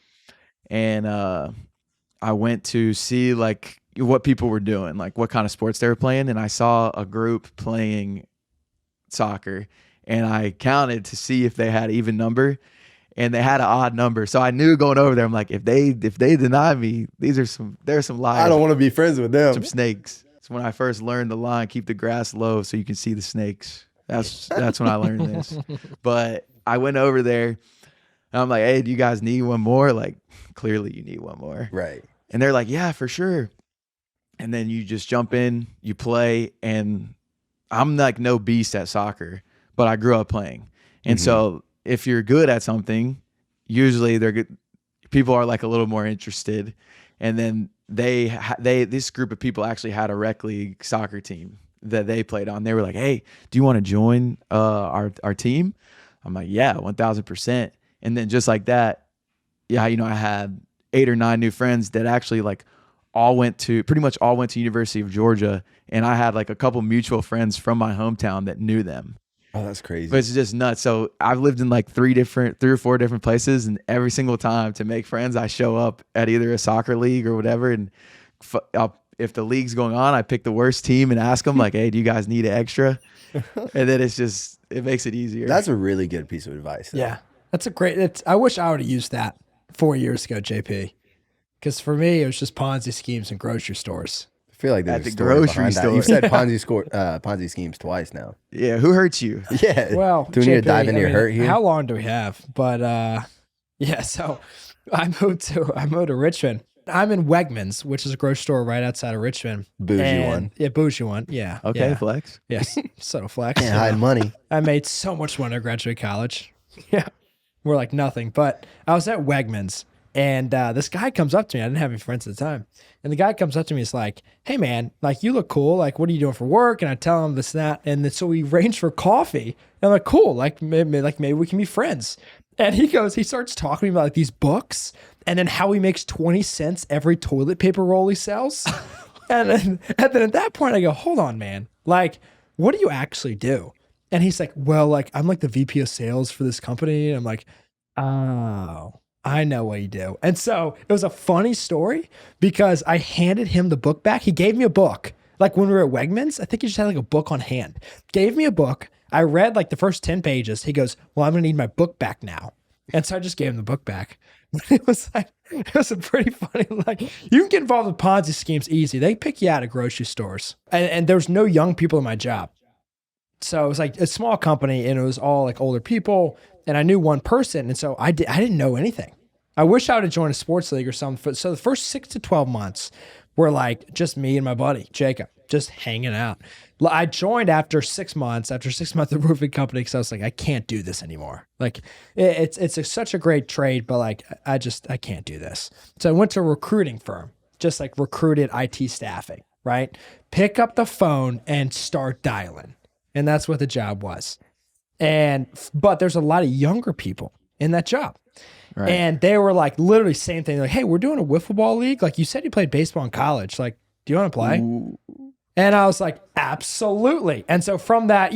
and I went to see like what people were doing, like what kind of sports they were playing, and I saw a group playing soccer, and I counted to see if they had an even number, and they had an odd number. So I knew going over there, I'm like, if they deny me, there's some liars. I don't want to be friends with them. Some snakes. It's when I first learned the line, keep the grass low so you can see the snakes. That's when I learned this. But I went over there, and I'm like, hey, do you guys need one more? Like, clearly you need one more. Right. And they're like, yeah, for sure. And then you just jump in, you play, and I'm like no beast at soccer, but I grew up playing. And so if you're good at something, usually they're good. People are like a little more interested. And then this group of people actually had a rec league soccer team that they played on. They were like, hey, do you want to join our team? I'm like, yeah, 1000%. And then just like that, yeah, I had 8 or 9 new friends that actually like pretty much all went to University of Georgia. And I had like a couple mutual friends from my hometown that knew them. Oh, that's crazy. But it's just nuts. So I've lived in like 3 or 4 different places, and every single time to make friends, I show up at either a soccer league or whatever. And if the league's going on, I pick the worst team and ask them like, hey, do you guys need an extra? And then it makes it easier. That's a really good piece of advice. Though. Yeah. That's a great, I wish I would have used that 4 years ago, JP. Because for me, it was just Ponzi schemes and grocery stores. I feel like there's At the a story grocery behind that. store. You've said Ponzi schemes twice now. Yeah, who hurts you? Yeah. Well, do we need to JP, dive into your hurt here? How long do we have? But yeah, so I moved to Richmond. I'm in Wegmans, which is a grocery store right outside of Richmond. Bougie one. Yeah, bougie one. Yeah. Okay, yeah. flex. Yes. Subtle flex. Can't hide money. I made so much money to graduate college. Yeah. We're like nothing. But I was at Wegmans, and this guy comes up to me. I didn't have any friends at the time. And the guy comes up to me. He's like, hey, man, like, you look cool. Like, what are you doing for work? And I tell him this and that. And then, so we arranged for coffee. And I'm like, cool. Like maybe we can be friends. And he starts talking to me about like these books and then how he makes 20 cents every toilet paper roll he sells. and then at that point, I go, hold on, man. Like, what do you actually do? And he's like, well, like, I'm like the VP of sales for this company. And I'm like, oh, I know what you do. And so it was a funny story because I handed him the book back. He gave me a book. Like when we were at Wegmans, I think he just had like a book on hand. Gave me a book. I read like the first 10 pages. He goes, well, I'm going to need my book back now. And so I just gave him the book back. It was a pretty funny, like, you can get involved with Ponzi schemes easy. They pick you out at grocery stores. And there was no young people in my job. So it was like a small company and it was all like older people. And I knew one person. And so I didn't know anything. I wish I would have joined a sports league or something. So the first 6 to 12 months were like just me and my buddy, Jacob, just hanging out. I joined after 6 months of the roofing company because I was like, I can't do this anymore. Like it's such a great trade, but like I can't do this. So I went to a recruiting firm, just like recruited IT staffing, right? Pick up the phone and start dialing. And that's what the job was. But there's a lot of younger people in that job. Right. And they were like literally same thing. They're like, hey, we're doing a wiffle ball league. Like, you said you played baseball in college. Like, do you want to play? Ooh. And I was like, absolutely. And so from that,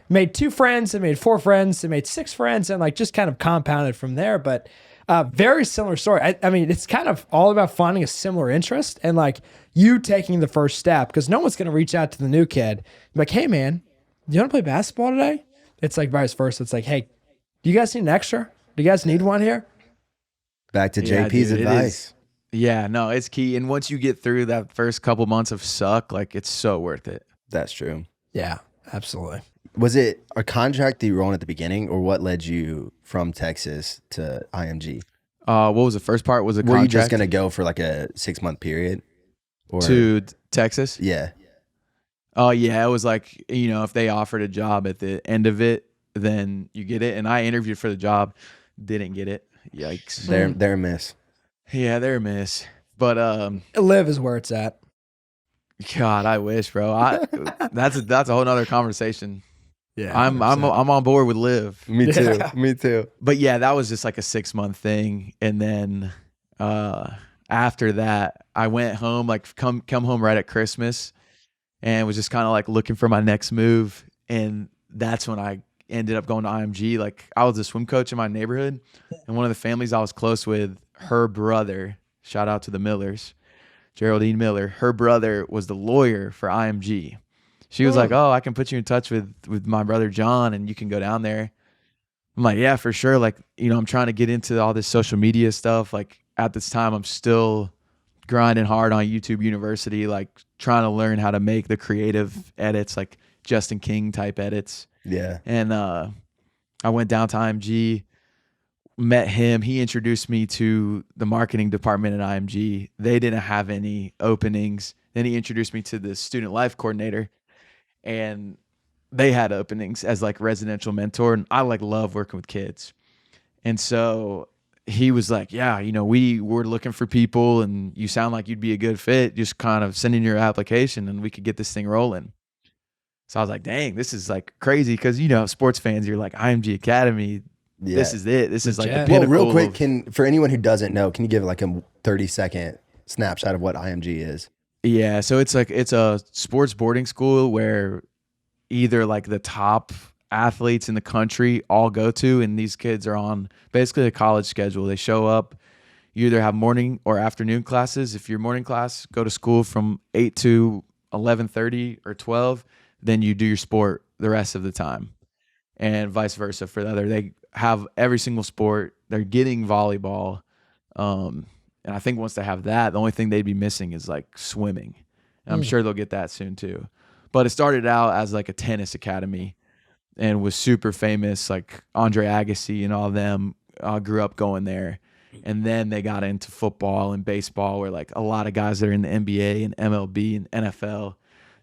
made 2 friends and made 4 friends and made 6 friends and like just kind of compounded from there. But very similar story. I mean, it's kind of all about finding a similar interest and like you taking the first step because no one's going to reach out to the new kid. Like, hey, man, do you want to play basketball today? It's like vice versa. It's like, hey, do you guys need an extra? Do you guys need one here? Back to JP's advice. Yeah, no, it's key. And once you get through that first couple months of suck, like it's so worth it. That's true. Yeah, absolutely. Was it a contract that you were on at the beginning, or what led you from Texas to IMG? What was the first part? Was a contract? Were you just going to go for like a 6-month period? Or? To Texas? Yeah. Oh, yeah. It was like, if they offered a job at the end of it, then you get it. And I interviewed for the job, didn't get it. Yikes. They're a miss. Yeah, they're a miss. But live is where it's at. God, I wish, bro. That's a whole nother conversation. Yeah, I'm on board with live. Me too. Yeah. Me too. But yeah, that was just like a 6-month thing, and then after that, I went home, like come home right at Christmas, and was just kind of like looking for my next move, and that's when I ended up going to IMG. Like I was a swim coach in my neighborhood, and one of the families I was close with, her brother, shout out to the Millers, Geraldine Miller, her brother was the lawyer for IMG. She was like, "Oh, I can put you in touch with my brother John, and you can go down there." I'm like, "Yeah, for sure." Like, I'm trying to get into all this social media stuff. Like at this time, I'm still grinding hard on YouTube University, like trying to learn how to make the creative edits, like Justin King type edits. Yeah. And I went down to IMG, met him. He introduced me to the marketing department at IMG. They didn't have any openings. Then he introduced me to the student life coordinator, and they had openings as like residential mentor. And I like love working with kids. And so he was like, "Yeah, we were looking for people, and you sound like you'd be a good fit. Just kind of send in your application and we could get this thing rolling." So I was like, "Dang, this is like crazy." Cause sports fans, you're like, IMG Academy, Yeah. this is it. This is like the Legit. Well, pinnacle. real quick, for anyone who doesn't know, can you give like a 30-second snapshot of what IMG is? Yeah, so it's a sports boarding school where either like the top athletes in the country all go to, and these kids are on basically a college schedule. They show up, you either have morning or afternoon classes. If you're morning class, go to school from 8 to 11:30 or 12, then you do your sport the rest of the time. And vice versa for the other. They have every single sport. They're getting volleyball. And I think once they have that, the only thing they'd be missing is like swimming. And I'm sure they'll get that soon too. But it started out as like a tennis academy and was super famous. Like Andre Agassi and all of them grew up going there. And then they got into football and baseball, where like a lot of guys that are in the NBA and MLB and NFL,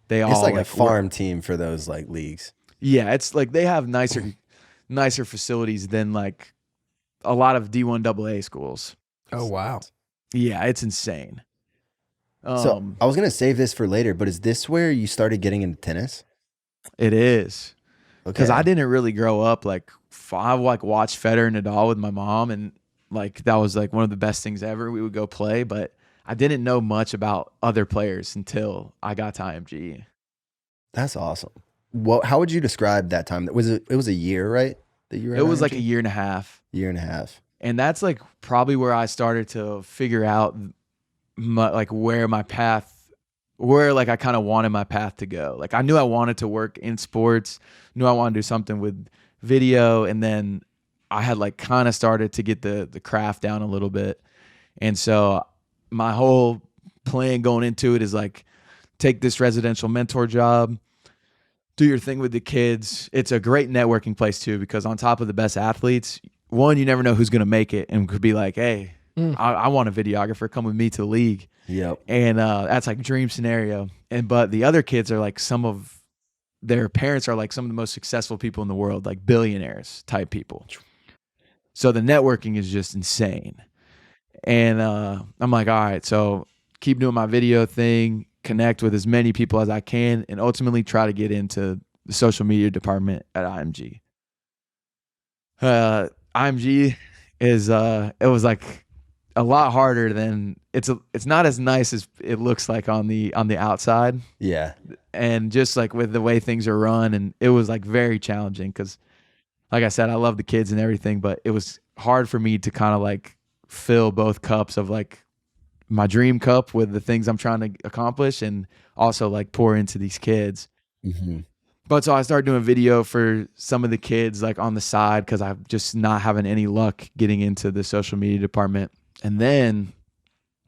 they all It's like a work. farm team for those like leagues. Yeah, it's like they have nicer facilities than like a lot of D1 AA schools. Oh, wow. Yeah, it's insane. So I was gonna save this for later, but is this where you started getting into tennis? It is. Because Okay. I didn't really grow up like I like watched Federer and Nadal with my mom, and like that was like one of the best things ever. We would go play, but I didn't know much about other players until I got to IMG. That's awesome. Well, how would you describe that time? It was a year, right? That you were. It was like a year and a half. year and a half. And that's like probably where I started to figure out like where my path, where like I kind of wanted my path to go. Like I knew I wanted to work in sports, knew I wanted to do something with video, and then I had like kind of started to get the craft down a little bit. And so my whole plan going into it is like take this residential mentor job, do your thing with the kids. It's a great networking place too, because on top of the best athletes, one, you never know who's going to make it and could be like, "Hey, I want a videographer, come with me to the league." Yep. And that's like dream scenario. But the other kids are like, some of their parents are like some of the most successful people in the world, like billionaires type people. So the networking is just insane. And I'm like, all right, so keep doing my video thing, connect with as many people as I can, and ultimately try to get into the social media department at IMG. IMG is it was like a lot harder than it's not as nice as it looks like on the outside, Yeah. and just like with the way things are run, and it was like very challenging because like I said, I love the kids and everything, but it was hard for me to kind of like fill both cups of like my dream cup with the things I'm trying to accomplish, and also like pour into these kids. Mm-hmm. But so I started doing video for some of the kids like on the side, because I'm just not having any luck getting into the social media department. And then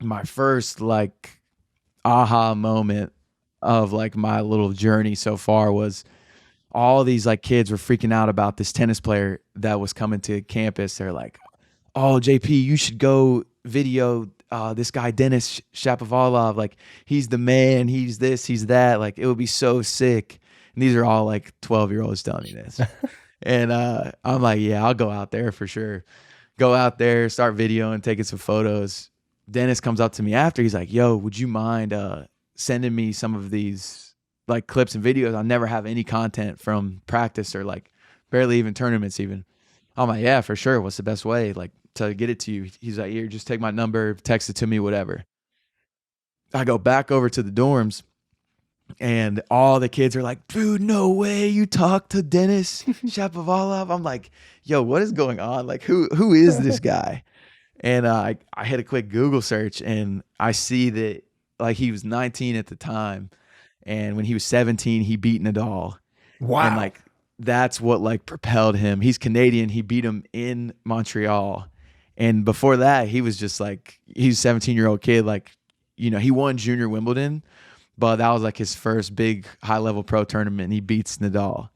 my first like aha moment of like my little journey so far was all these like kids were freaking out about this tennis player that was coming to campus. They're like, "Oh, JP, you should go video this guy Dennis Shapovalov. Like he's the man. He's this. He's that. Like it would be so sick." And these are all like 12-year-olds telling me this. And I'm like, "Yeah, I'll go out there for sure." Go out there, start videoing, taking some photos. Dennis comes up to me after. He's like, "Yo, would you mind sending me some of these like clips and videos? I never have any content from practice or like barely even tournaments even." I'm like, "Yeah, for sure. What's the best way like to get it to you?" He's like, "Here, just take my number, text it to me, whatever." I go back over to the dorms, And all the kids are like, dude, no way you talk to Dennis Shapovalov. I'm like, yo, what is going on? Like, who is this guy? And I had a quick Google search, and I see that like he was 19 at the time, and when he was 17, he beat Nadal. Wow. And like that's what like propelled him. He's Canadian. He beat him in Montreal, and before that, he was just like he's a 17-year-old kid. Like, you know, he won Junior Wimbledon, but that was like his first big high level pro tournament, and he beats Nadal.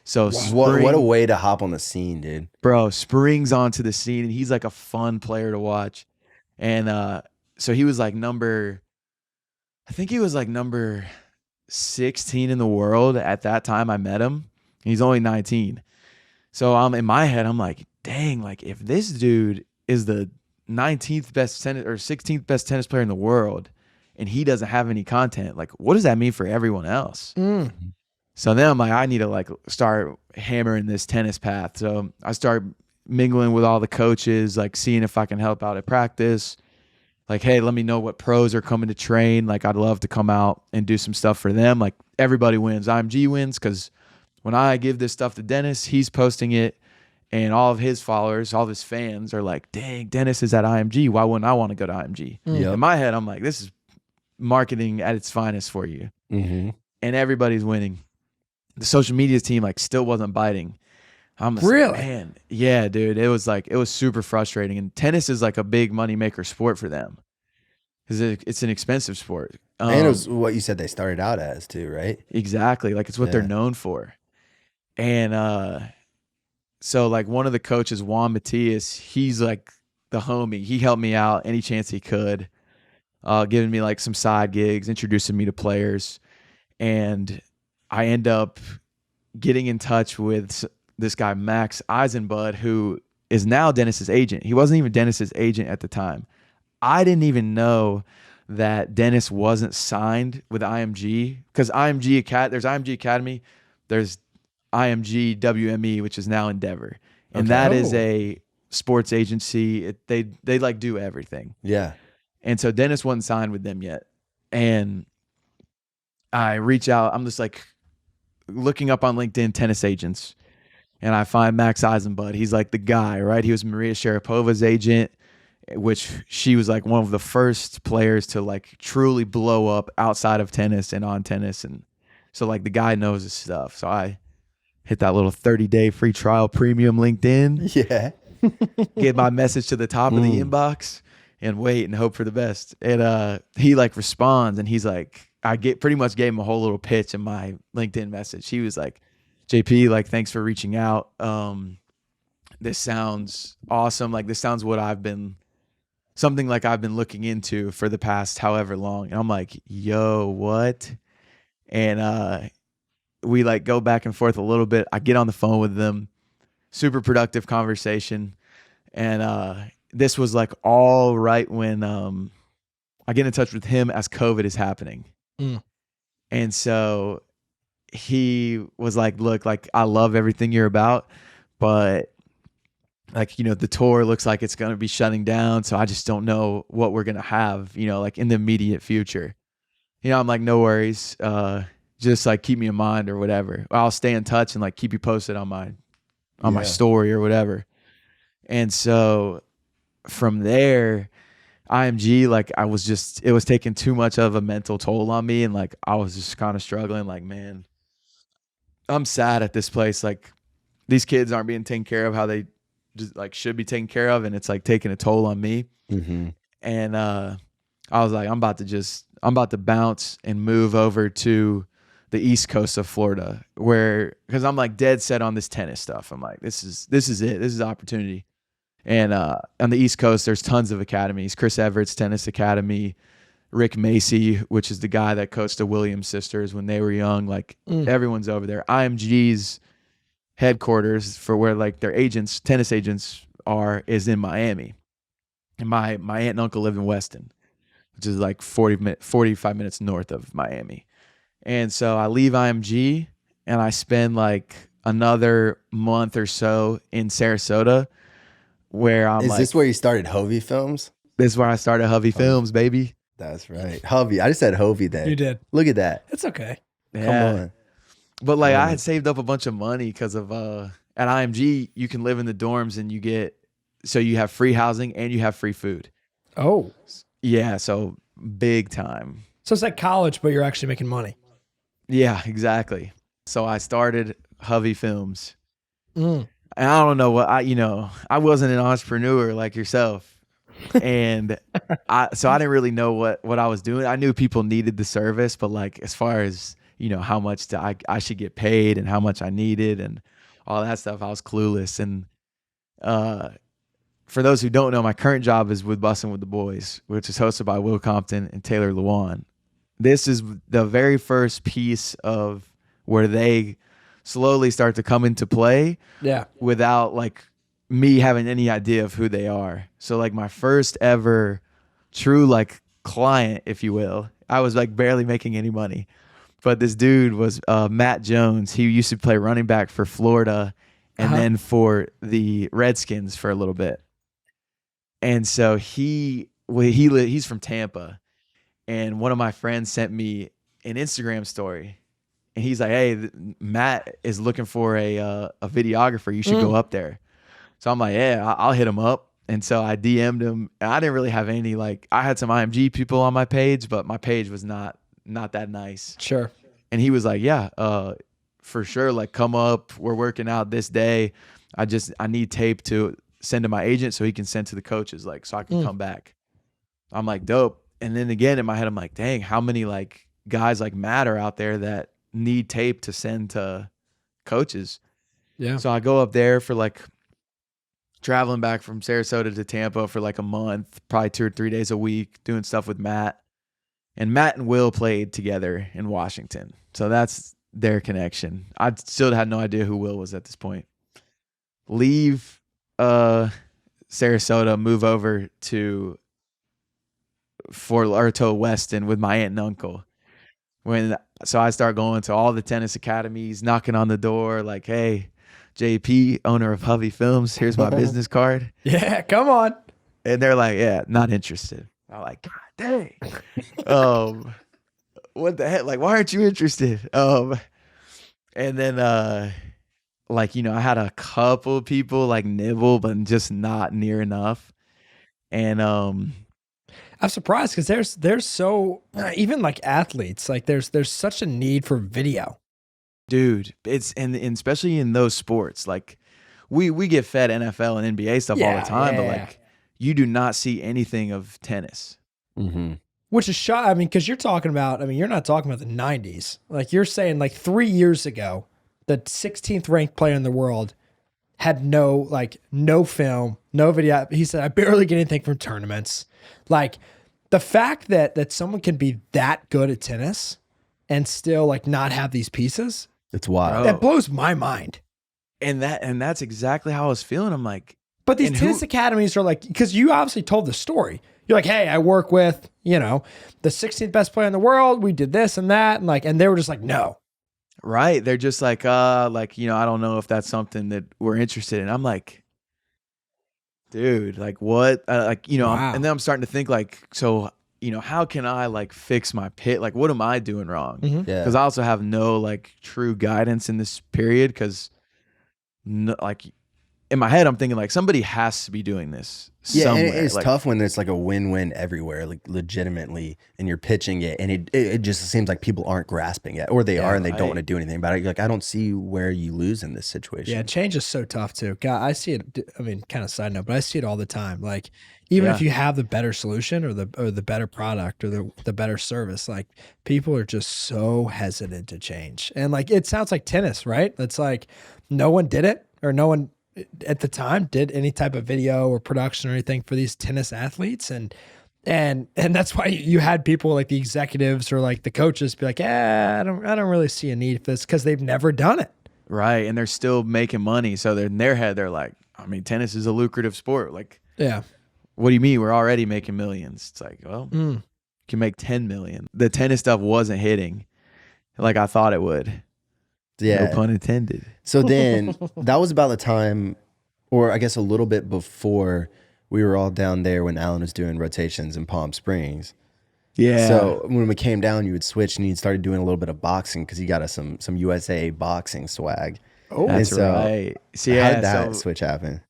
So What a way to hop on the scene, dude. bro, springs onto the scene, and he's like a fun player to watch. And so he was like I think he was like number 16 in the world at that time I met him. He's only 19. So I'm in my head, I'm like, dang, like if this dude is the 19th best tennis or 16th best tennis player in the world and he doesn't have any content, like what does that mean for everyone else? So then I'm like, I need to like start hammering this tennis path. So I start mingling with all the coaches, like seeing if I can help out at practice. Like, hey, let me know what pros are coming to train. Like, I'd love to come out and do some stuff for them. Like, everybody wins. IMG wins because when I give this stuff to Dennis, he's posting it, and all of his followers, all of his fans are like, dang, Dennis is at IMG. Why wouldn't I want to go to IMG? Yep. In my head, I'm like, this is marketing at its finest for you. Mm-hmm. And everybody's winning. The social media team like still wasn't biting. I'm just Really? like, man, yeah, dude. It was super frustrating. And tennis is like a big moneymaker sport for them because it's an expensive sport. And it was what you said they started out as too, right? Exactly. Like it's what they're known for. And so like one of the coaches, Juan Matias, he's like the homie. He helped me out any chance he could, giving me like some side gigs, introducing me to players. And I end up getting in touch with this guy, Max Eisenbud, who is now Dennis's agent. He wasn't even Dennis's agent at the time. I didn't even know that Dennis wasn't signed with IMG because there's IMG Academy, there's IMG WME, which is now Endeavor. And that is a sports agency. They like do everything. Yeah. And so Dennis wasn't signed with them yet. And I reach out. I'm just like looking up on LinkedIn tennis agents, and I find Max Eisenbud. He's like the guy, right? He was Maria Sharapova's agent, which she was like one of the first players to like truly blow up outside of tennis and on tennis. And so like the guy knows his stuff. So I hit that little 30-day free trial premium LinkedIn, Yeah. get my message to the top of the inbox and wait and hope for the best. And he like responds, and he's like, pretty much gave him a whole little pitch in my LinkedIn message. He was like, JP, like, thanks for reaching out. This sounds awesome. Like, this sounds something like I've been looking into for the past however long. And I'm like, yo, what? And we like go back and forth a little bit. I get on the phone with them, super productive conversation. And this was like all right when I get in touch with him as COVID is happening. And so he was like, look, like, I love everything you're about, but like, you know, the tour looks like it's going to be shutting down. So I just don't know what we're going to have, you know, like in the immediate future. You know, I'm like, no worries. Just like keep me in mind or whatever. I'll stay in touch and like keep you posted on my story or whatever. And so from there, IMG, like it was taking too much of a mental toll on me. And like, I was just kind of struggling, like, man, I'm sad at this place. Like, these kids aren't being taken care of how they just like should be taken care of. And it's like taking a toll on me. Mm-hmm. And I was like, I'm about to bounce and move over to the East Coast of Florida, because I'm like dead set on this tennis stuff. I'm like, this is it. This is the opportunity. And on the East Coast, there's tons of academies. Chris Everett's Tennis Academy, Rick Macy, which is the guy that coached the Williams sisters when they were young. Like everyone's over there. IMG's headquarters for where like their agents, tennis agents is in Miami. And my aunt and uncle live in Weston, which is like 45 minutes north of Miami. And so I leave IMG and I spend like another month or so in Sarasota, where I'm Is this where you started Hovey Films? This is where I started Hovey Films, baby. That's right. Hovey. I just said Hovey there. You did. Look at that. It's okay. Come Yeah. on. But like I had saved up a bunch of money because of at IMG you can live in the dorms and you have free housing and you have free food. Oh. Yeah, so big time. So it's like college, but you're actually making money. Yeah, exactly. So I started Hovey Films. Mm. And I don't know what I wasn't an entrepreneur like yourself. And I didn't really know what I was doing. I knew people needed the service, but like as far as, how much I should get paid and how much I needed and all that stuff, I was clueless. And for those who don't know, my current job is with Bussin with the Boys, which is hosted by Will Compton and Taylor Lewan. This is the very first piece of where they slowly start to come into play. Yeah. Without like me having any idea of who they are. So like my first ever true like client, if you will, I was like barely making any money. But this dude was Matt Jones. He used to play running back for Florida and then for the Redskins for a little bit. And so he's from Tampa. And one of my friends sent me an Instagram story. And he's like, hey, Matt is looking for a videographer. You should go up there. So I'm like, yeah, I'll hit him up. And so I DM'd him. And I didn't really have any, like, I had some IMG people on my page, but my page was not that nice. Sure. And he was like, yeah, for sure. Like, come up. We're working out this day. I need tape to send to my agent so he can send to the coaches, like, so I can come back. I'm like, dope. And then again, in my head, I'm like, dang, how many, like, guys like Matt are out there that need tape to send to coaches? Yeah. So I go up there for, like, traveling back from Sarasota to Tampa for like a month, probably 2 or 3 days a week, doing stuff with Matt. And Matt and Will played together in Washington. So that's their connection. I still had no idea who Will was at this point. Leave Sarasota, move over to Weston with my aunt and uncle. So I start going to all the tennis academies, knocking on the door, like, hey, JP, owner of Hovey Films, here's my business card. Yeah, come on. And they're like, yeah, not interested. I'm like, God dang. What the heck? Like, why aren't you interested? And then like, I had a couple people like nibble, but just not near enough. And I'm surprised because there's so even like athletes, like there's such a need for video. dude, it's and especially in those sports, like we get fed NFL and NBA stuff all the time, but like you do not see anything of tennis. Mm-hmm. Which is shot. I mean, because you're talking about, you're not talking about the 90s. Like you're saying like 3 years ago, the 16th ranked player in the world had no film, no video. He said, I barely get anything from tournaments. Like the fact that someone can be that good at tennis and still like not have these pieces, It's wild. that blows my mind. And that's exactly how I was feeling. I'm like, But these tennis academies are like, because you obviously told the story. You're like, hey, I work with, the 16th best player in the world. We did this and that. And they were just like, no. right. They're just like, I don't know if that's something that we're interested in. I'm like, dude, like what? Wow. And then I'm starting to think like, so, how can I like fix my pit? Like, what am I doing wrong? Mhm. Yeah. Because I also have no like true guidance in this period. Because like in my head, I'm thinking like somebody has to be doing this. Yeah, somewhere. and it's like, tough when it's like a win-win everywhere, like legitimately, and you're pitching it, and it just seems like people aren't grasping it, or they are, and they don't want to do anything about it. Like, I don't see where you lose in this situation. Yeah, change is so tough too. God, I see it. Kind of side note, but I see it all the time. Like, even if you have the better solution or the better product or the better service, like people are just so hesitant to change. And like, it sounds like tennis, right? It's like no one did it, or no one at the time did any type of video or production or anything for these tennis athletes. And that's why you had people like the executives or like the coaches be like, I don't really see a need for this, because they've never done it. right. And they're still making money. So they're in their head, they're like, tennis is a lucrative sport. Like, Yeah. what do you mean? We're already making millions. It's like, well, you can make 10 million. The tennis stuff wasn't hitting like I thought it would. Yeah. No pun intended. So then that was about the time, or I guess a little bit before we were all down there when Alan was doing rotations in Palm Springs. Yeah. So when we came down, you would switch and you started doing a little bit of boxing because you got us some USA boxing swag. Oh, that's and so right. So, how yeah, did that so switch happen?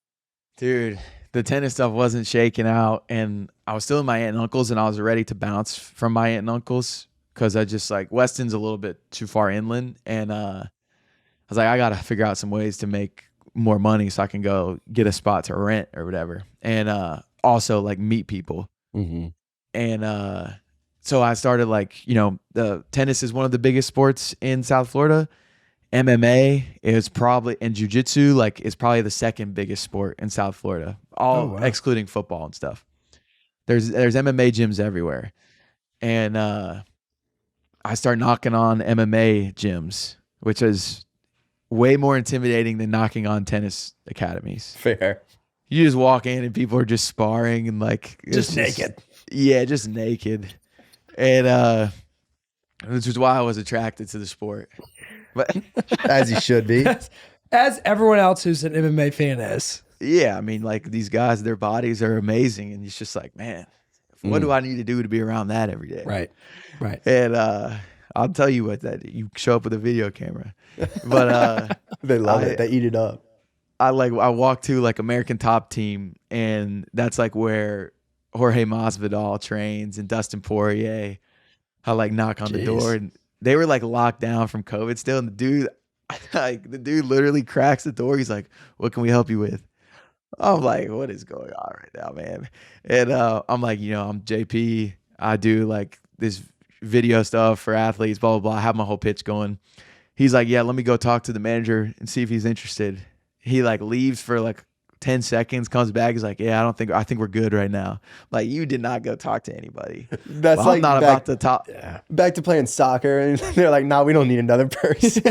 dude, the tennis stuff wasn't shaking out, and I was still in my aunt and uncle's, and I was ready to bounce from my aunt and uncle's because I just like Weston's a little bit too far inland, and I was like, I gotta figure out some ways to make more money so I can go get a spot to rent or whatever, and also like meet people, Mm-hmm. and so I started like the tennis is one of the biggest sports in South Florida. MMA is probably, and jiu-jitsu like is probably the second biggest sport in South Florida, all wow. excluding football and stuff. There's MMA gyms everywhere, and I start knocking on MMA gyms, which is way more intimidating than knocking on tennis academies. Fair. You just walk in and people are just sparring and like Just naked. Yeah, just naked, and which is why I was attracted to the sport. But As you should be. As everyone else who's an MMA fan is. yeah, I mean, like these guys, their bodies are amazing, and it's just like, man, what do I need to do to be around that every day? Right. Right. And I'll tell you what, that you show up with a video camera, but They love it. They eat it up. I walk to like American Top Team, and that's like where Jorge Masvidal trains and Dustin Poirier. I like knock on the door, and they were like locked down from COVID still, and the dude literally cracks the door. He's like, "What can we help you with?" I'm like, "What is going on right now, man?" And I'm like, I'm JP. I do like this video stuff for athletes, blah blah blah. I have my whole pitch going. He's like, "Yeah, let me go talk to the manager and see if he's interested." He like leaves for like 10 seconds, comes back. He's like, "Yeah, I think we're good right now." Like, you did not go talk to anybody. That's Well, like I'm not back, about to talk. back to playing soccer, and they're like, "Nah, we don't need another person."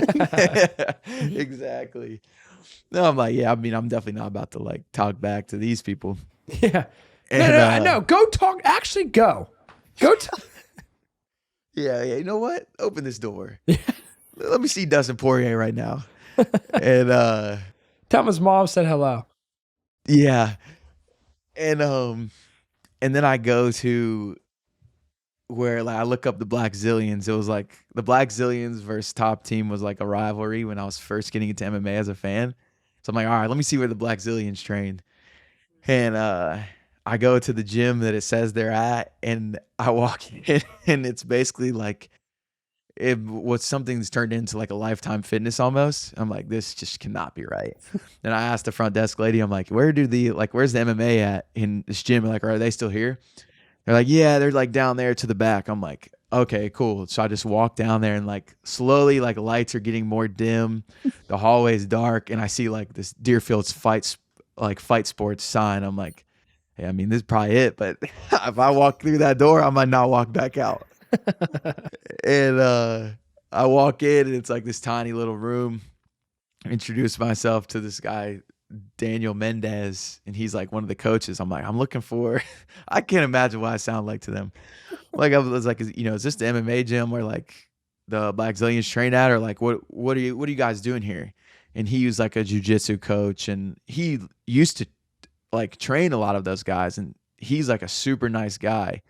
Exactly. No, I'm like, yeah, I mean, I'm definitely not about to like talk back to these people. Yeah. And, No. Go talk. Actually, go. Go talk. Yeah, you know what? Open this door. Let me see Dustin Poirier right now. And Tell him his mom said hello. yeah. And then I go to where like I look up the Black Zillions. It was like the Black Zillions versus Top Team was like a rivalry when I was first getting into MMA as a fan. So I'm like, all right, let me see where the Black Zillions trained. And I go to the gym that it says they're at, and I walk in, and it's basically like something that's turned into like a Lifetime Fitness almost. I'm like, this just cannot be right. And I asked the front desk lady, I'm like, where's the MMA at in this gym? Like, are they still here? They're like, yeah, they're like down there to the back. I'm like, okay, cool. So I just walk down there, and like slowly, like lights are getting more dim. The hallway is dark, and I see like this Deerfield's fight sports sign. I'm like, hey, I mean, this is probably it. But if I walk through that door, I might not walk back out. And I walk in, and it's like this tiny little room. Introduce myself to this guy, Daniel Mendez, and he's like one of the coaches. I'm like, I'm looking for, I can't imagine what I sound like to them. Like, I was like, is this the MMA gym where like the Black Zillions train at, or like what are you guys doing here? And he was like a jiu-jitsu coach, and he used to like train a lot of those guys, and he's like a super nice guy.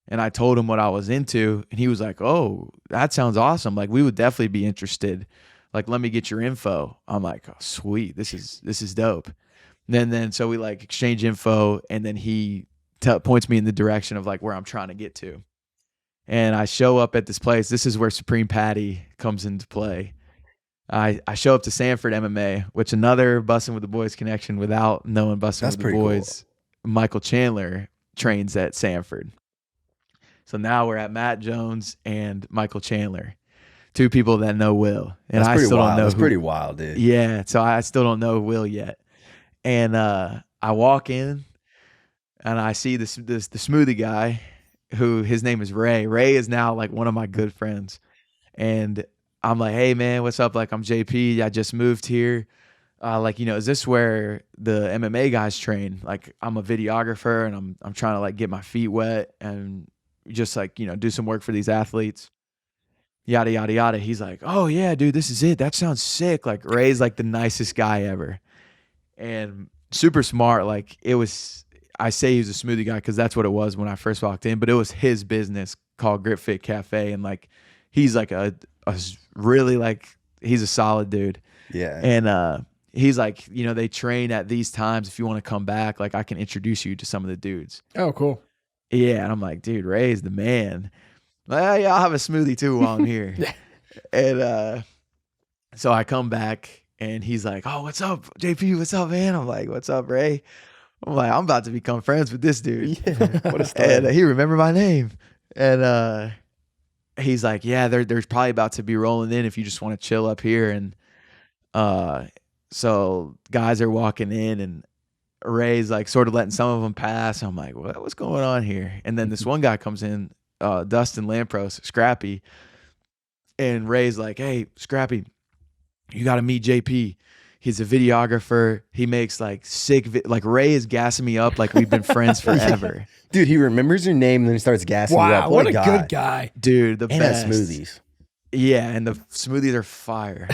And I told him what I was into, and he was like, "Oh, that sounds awesome. Like, we would definitely be interested. Like, let me get your info." I'm like, "Oh, sweet. This is dope." And then so we like exchange info, and then he points me in the direction of like where I'm trying to get to. And I show up at this place. This is where Supreme Patty comes into play. I show up to Sanford MMA, which another Bussin' with the Boys connection without knowing Bussin' with the pretty Boys. Cool. Michael Chandler trains at Sanford. So now we're at Matt Jones and Michael Chandler, two people that know Will. And I still don't know. That's pretty wild, dude. Yeah. So I still don't know Will yet. And I walk in, and I see the smoothie guy, who his name is Ray. Ray is now like one of my good friends. And I'm like, "Hey man, what's up? Like, I'm JP. I just moved here. Is this where the MMA guys train? Like, I'm a videographer, and I'm trying to like get my feet wet and just like, do some work for these athletes." Yada, yada, yada. He's like, "Oh yeah, dude, this is it. That sounds sick." Like, Ray's like the nicest guy ever, and super smart. Like, I say he's a smoothie guy because that's what it was when I first walked in, but it was his business called Grit Fit Cafe, and like he's like a really like he's a solid dude. Yeah. And he's like, you know, they train at these times. If you want to come back, like I can introduce you to some of the dudes. Oh, cool. Yeah, and I'm like, dude, Ray's the man. Like, yeah, I'll have a smoothie too while I'm here. And so I come back and he's like, oh, what's up, JP? What's up, man? I'm like, what's up, Ray? I'm like, I'm about to become friends with this dude. Yeah. What a story. And he remembered my name. And he's like, yeah, there's probably about to be rolling in if you just want to chill up here. And so guys are walking in and Ray's like sort of letting some of them pass. I'm like, what's going on here? And then this one guy comes in, Dustin Lampros, Scrappy. And Ray's like, hey, Scrappy, you got to meet JP. He's a videographer. He makes like sick, like Ray is gassing me up like we've been friends forever. Dude, he remembers your name and then he starts gassing you Wow, up. what a guy. good guy. Dude, the And best. has smoothies. Yeah, and the smoothies are fire.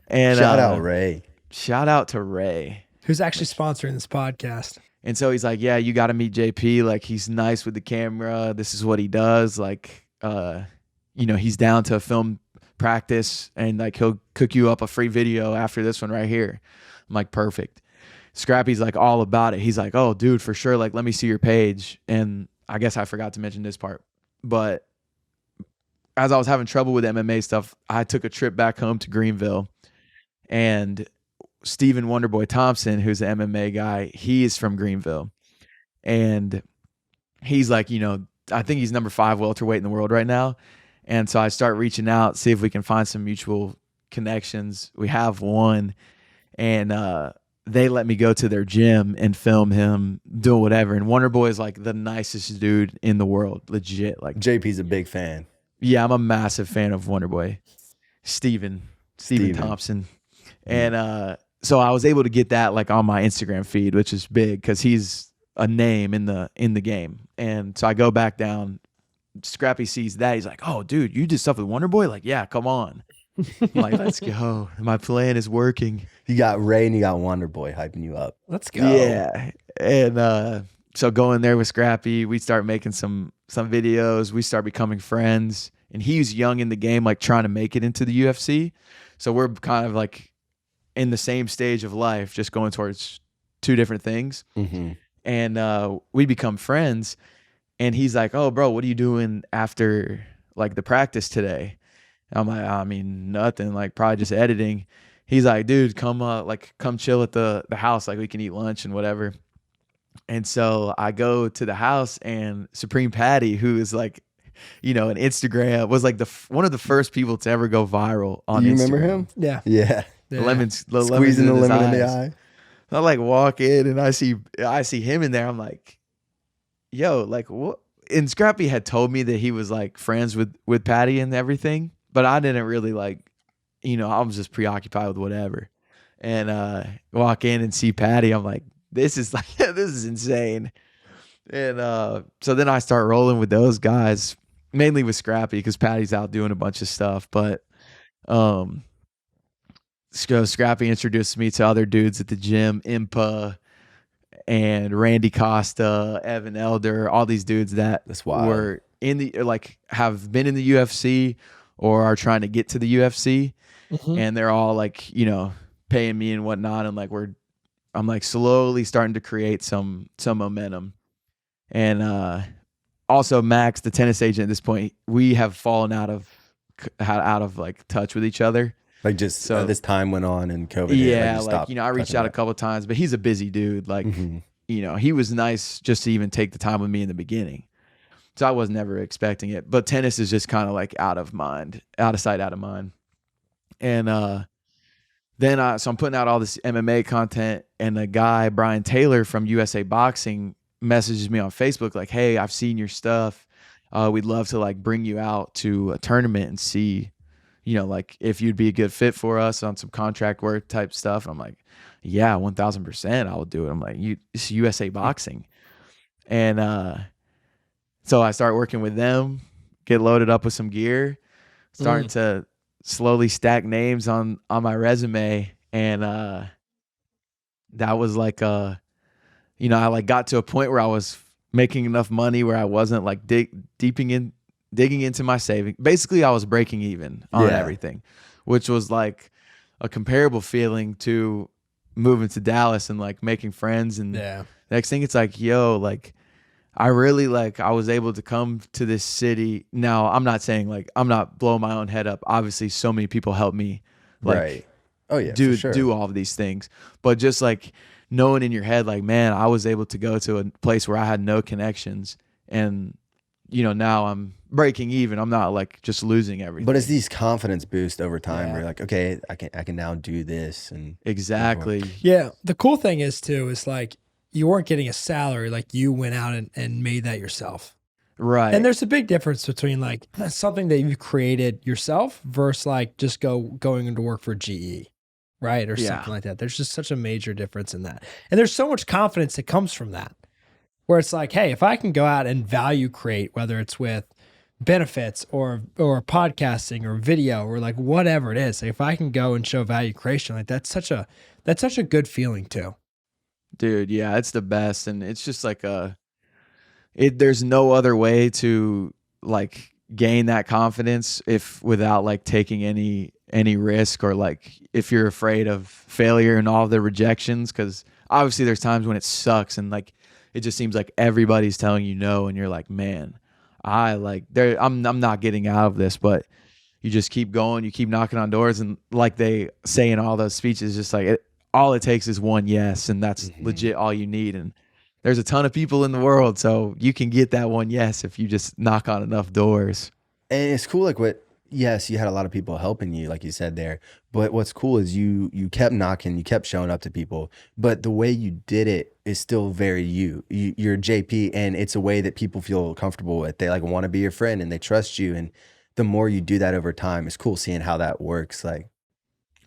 And Shout out Ray. Shout out to Ray. Who's actually sponsoring this podcast? And so he's like, yeah, you got to meet JP. Like, he's nice with the camera. This is what he does. Like, you know, he's down to film practice and like he'll cook you up a free video after this one right here. I'm like, perfect. Scrappy's like all about it. He's like, oh, dude, for sure. Like, let me see your page. And I guess I forgot to mention this part. But as I was having trouble with MMA stuff, I took a trip back home to Greenville. And Stephen Wonderboy Thompson, who's an MMA guy, he is from Greenville. And he's like, you know, I think he's number 5 welterweight in the world right now. And so I start reaching out, see if we can find some mutual connections. We have one. And they let me go to their gym and film him doing whatever. And Wonderboy is like the nicest dude in the world, legit. Like JP's a big fan. Yeah, I'm a massive fan of Wonderboy. Stephen Thompson. And so I was able to get that like on my Instagram feed, which is big because he's a name in the game. And so I go back down. Scrappy sees that. He's like, oh, dude, you did stuff with Wonderboy? Like, yeah, come on. I'm like, let's go. My plan is working. You got Ray and you got Wonderboy hyping you up. Let's go. Yeah. And so going there with Scrappy, we start making some videos. We start becoming friends. And he's young in the game, like trying to make it into the UFC. So we're kind of like in the same stage of life, just going towards 2 different things. Mm-hmm. And we become friends. And he's like, oh, bro, what are you doing after like the practice today? And I'm like, I mean, nothing, like probably just editing. He's like, dude, come chill at the house. Like we can eat lunch and whatever. And so I go to the house and Supreme Patty, who is like, you know, an Instagram, was like one of the first people to ever go viral on Instagram. You remember him? Yeah. Yeah. The Squeezing the lemon in the eyes. eye. I like walk in and I see him in there. I'm like, yo, like what? And Scrappy had told me that he was like friends with Patty and everything, but I didn't really like, you know, I was just preoccupied with whatever. And walk in and see Patty. I'm like, this is insane. And so then I start rolling with those guys, mainly with Scrappy because Patty's out doing a bunch of stuff. But Scrappy introduced me to other dudes at the gym, Impa and Randy Costa, Evan Elder, all these dudes that were in the like have been in the UFC or are trying to get to the UFC. Mm-hmm. And they're all like, you know, paying me and whatnot. And like I'm like slowly starting to create some momentum. And also Max, the tennis agent at this point, we have fallen out of like touch with each other. Like just so this time went on and COVID. Yeah, like you know, I reached out a couple of times, but he's a busy dude. Like, you know, he was nice just to even take the time with me in the beginning. So I was never expecting it. But tennis is just kind of like out of sight, out of mind. And then so I'm putting out all this MMA content, and a guy, Brian Taylor from USA Boxing, messages me on Facebook like, hey, I've seen your stuff. We'd love to like bring you out to a tournament and see, you know, like if you'd be a good fit for us on some contract work type stuff. And I'm like, yeah, 1000% I'll do it. I'm like, it's USA Boxing. And so I start working with them, get loaded up with some gear, starting to slowly stack names on my resume. And that was like you know, I like got to a point where I was making enough money where I wasn't like digging into my savings. Basically, I was breaking even on everything, which was like a comparable feeling to moving to Dallas and like making friends. And next thing it's like, yo, like I really like I was able to come to this city. Now, I'm not saying like I'm not blowing my own head up. Obviously, so many people helped me like do all of these things. But just like knowing in your head, like, man, I was able to go to a place where I had no connections, and you know, now I'm breaking even. I'm not like just losing everything. But it's these confidence boost over time where you're like, okay, I can now do this. And exactly. Yeah. The cool thing is too, is like you weren't getting a salary, like you went out and made that yourself. Right. And there's a big difference between like something that you've created yourself versus like just going into work for GE, right? Or something like that. There's just such a major difference in that. And there's so much confidence that comes from that, where it's like, hey, if I can go out and value create, whether it's with benefits or podcasting or video or like whatever it is, like if I can go and show value creation, like that's such a good feeling too. Dude, yeah, it's the best. And it's just like there's no other way to like gain that confidence if without like taking any risk, or like if you're afraid of failure and all the rejections, because obviously there's times when it sucks and like it just seems like everybody's telling you no, and you're like, man, I'm not getting out of this. But you just keep going, you keep knocking on doors, and like they say in all those speeches, just like all it takes is one yes, and that's legit all you need. And there's a ton of people in the world, so you can get that one yes if you just knock on enough doors. And it's cool, like yes, you had a lot of people helping you, like you said there. But what's cool is you kept knocking, you kept showing up to people. But the way you did it is still very you're JP, and it's a way that people feel comfortable with. They like want to be your friend and they trust you. And the more you do that over time, it's cool seeing how that works. Like,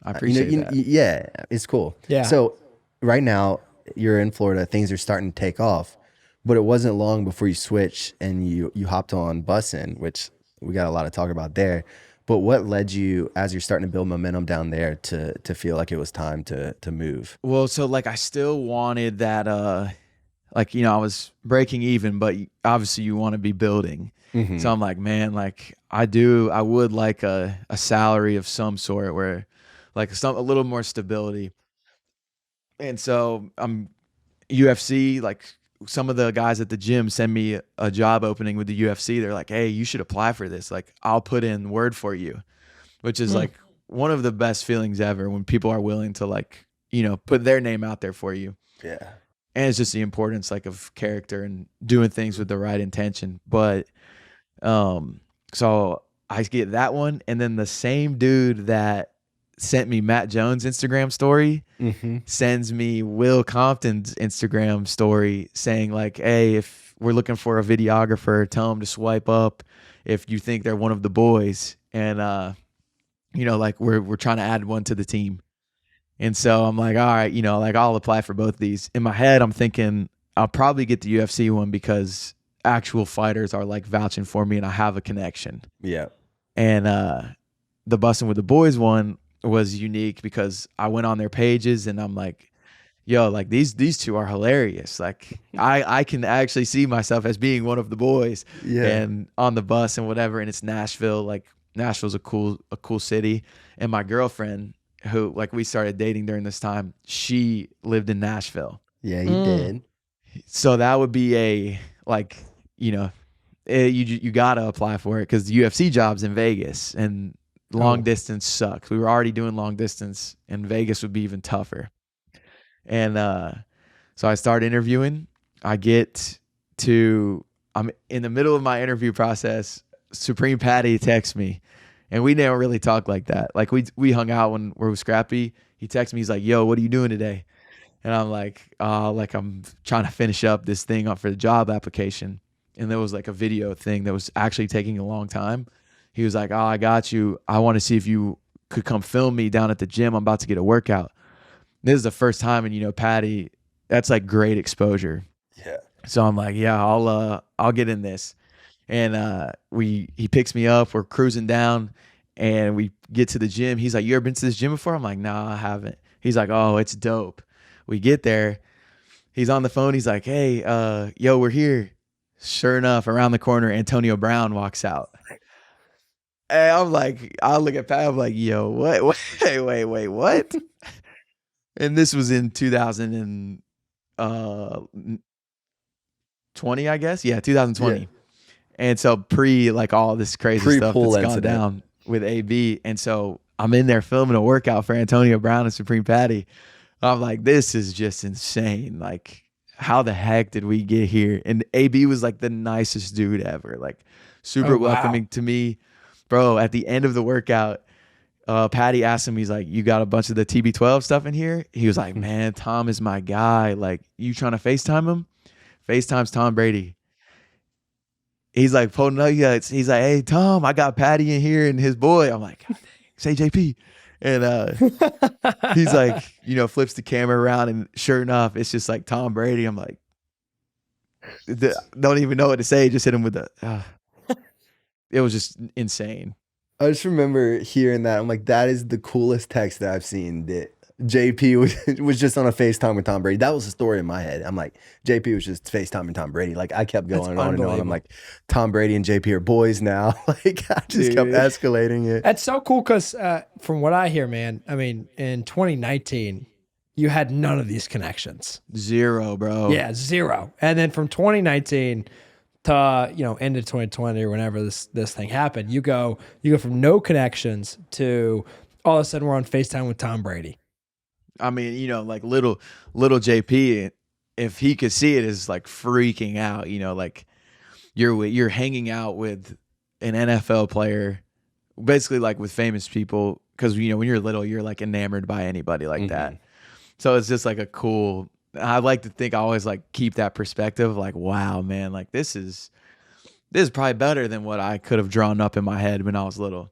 I appreciate that. Yeah, it's cool. Yeah. So right now you're in Florida, things are starting to take off, but it wasn't long before you switched and you hopped on Bussin, which we got a lot to talk about there. But what led you, as you're starting to build momentum down there, to feel like it was time to move? Well, so like I still wanted that like, you know, I was breaking even, but obviously you want to be building. So I'm like, man, like I would like a salary of some sort where like a little more stability. And so I'm UFC, like some of the guys at the gym send me a job opening with the UFC. They're like, hey, you should apply for this. Like I'll put in word for you, which is like one of the best feelings ever when people are willing to like, you know, put their name out there for you. Yeah. And it's just the importance like of character and doing things with the right intention. But so I get that one, and then the same dude that sent me Matt Jones' Instagram story sends me Will Compton's Instagram story saying like, hey, if we're looking for a videographer, tell him to swipe up if you think they're one of the boys. And you know, like we're trying to add one to the team. And so I'm like, all right, you know, like I'll apply for both of these. In my head, I'm thinking I'll probably get the UFC one because actual fighters are like vouching for me and I have a connection. Yeah. And the Bussin' with the Boys one was unique because I went on their pages and I'm like, yo, like these two are hilarious. Like I can actually see myself as being one of the boys and on the bus and whatever. And it's Nashville. Like Nashville's a cool city. And my girlfriend, who like we started dating during this time, she lived in Nashville. Yeah, he did. So that would be a like, you know, you gotta apply for it because the UFC job's in Vegas and long distance sucks. We were already doing long distance, and Vegas would be even tougher. And so I start interviewing. I'm in the middle of my interview process. Supreme Patty texts me, and we didn't really talk like that. Like we hung out when we were scrappy. He texts me. He's like, "Yo, what are you doing today?" And I'm like I'm trying to finish up this thing for the job application. And there was like a video thing that was actually taking a long time. He was like, "Oh, I got you. I want to see if you could come film me down at the gym. I'm about to get a workout." This is the first time, and you know, Patty, that's like great exposure. Yeah. So I'm like, yeah, I'll get in this. And he picks me up. We're cruising down, and we get to the gym. He's like, "You ever been to this gym before?" I'm like, "Nah, I haven't." He's like, "Oh, it's dope." We get there, He's on the phone. He's like, hey, yo, we're here. Sure enough, around the corner, Antonio Brown walks out. And I'm like, I look at Pat. I'm like, yo, what? Wait, what? And this was in 2020, I guess. Yeah, 2020. Yeah. And so like all this crazy stuff Pre-pool that's gone incident. down with AB. And so I'm in there filming a workout for Antonio Brown and Supreme Patty. I'm like, this is just insane. Like, how the heck did we get here? And AB was like the nicest dude ever. Like, super Oh, wow. welcoming to me. Bro, at the end of the workout, Patty asked him, he's like, you got a bunch of the TB12 stuff in here? He was like, man, Tom is my guy. Like, you trying to FaceTime him? FaceTime's Tom Brady. He's like, pulling up. He's like, hey, Tom, I got Patty in here and his boy. I'm like, God dang, say JP. And he's like, flips the camera around, and sure enough, it's just like Tom Brady. I'm like, don't even know what to say. Just hit him with the. It was just insane. I just remember hearing that. I'm like, that is the coolest text that I've seen. That JP was just on a FaceTime with Tom Brady. That was the story in my head. I'm like, JP was just FaceTiming Tom Brady. Like, I kept going on and on. I'm like, Tom Brady and JP are boys now. Like, I just kept escalating it. That's so cool because from what I hear, man, I mean, in 2019, you had none of these connections. Zero, bro. Yeah, zero. And then from 2019 to end of 2020 or whenever this thing happened, you go from no connections to all of a sudden we're on FaceTime with Tom Brady. I mean, like little JP, if he could see it, is like freaking out. Like you're hanging out with an NFL player, basically like with famous people, because when you're little, you're like enamored by anybody like that. So it's just like a cool. I like to think I always like keep that perspective. Like, wow, man, like this is probably better than what I could have drawn up in my head when I was little.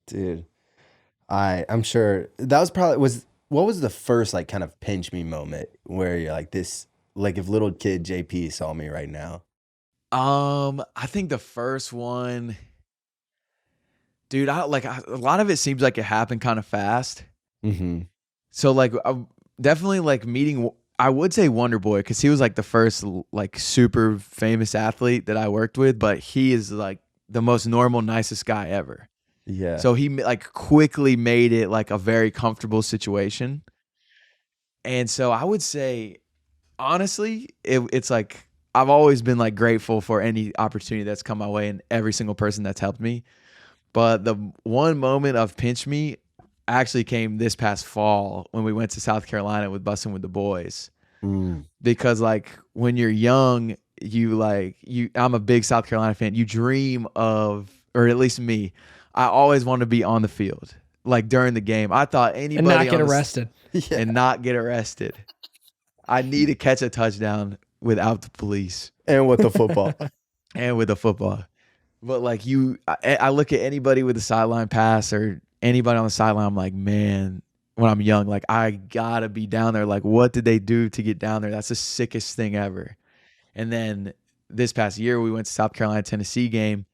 Dude, I'm sure that was probably what was the first like kind of pinch me moment where you're like this, like if little kid JP saw me right now? I think the first one, dude, a lot of it seems like it happened kind of fast. Mm-hmm. So like definitely like meeting, I would say Wonder Boy, because he was like the first like super famous athlete that I worked with, but he is like the most normal, nicest guy ever. Yeah. So he like quickly made it like a very comfortable situation. And so I would say, honestly, it's like I've always been like grateful for any opportunity that's come my way and every single person that's helped me. But the one moment of pinch me actually came this past fall when we went to South Carolina with Bussin with the boys. Because like when you're young, I'm a big South Carolina fan. You dream of, or at least me, I always want to be on the field, like during the game. I thought anybody and not get arrested. And not get arrested. I need to catch a touchdown without the police And with the football. and with the football. But like I look at anybody with a sideline pass or anybody on the sideline, I'm like, man, when I'm young, like I gotta be down there. Like, what did they do to get down there? That's the sickest thing ever. And then this past year, we went to South Carolina, Tennessee game.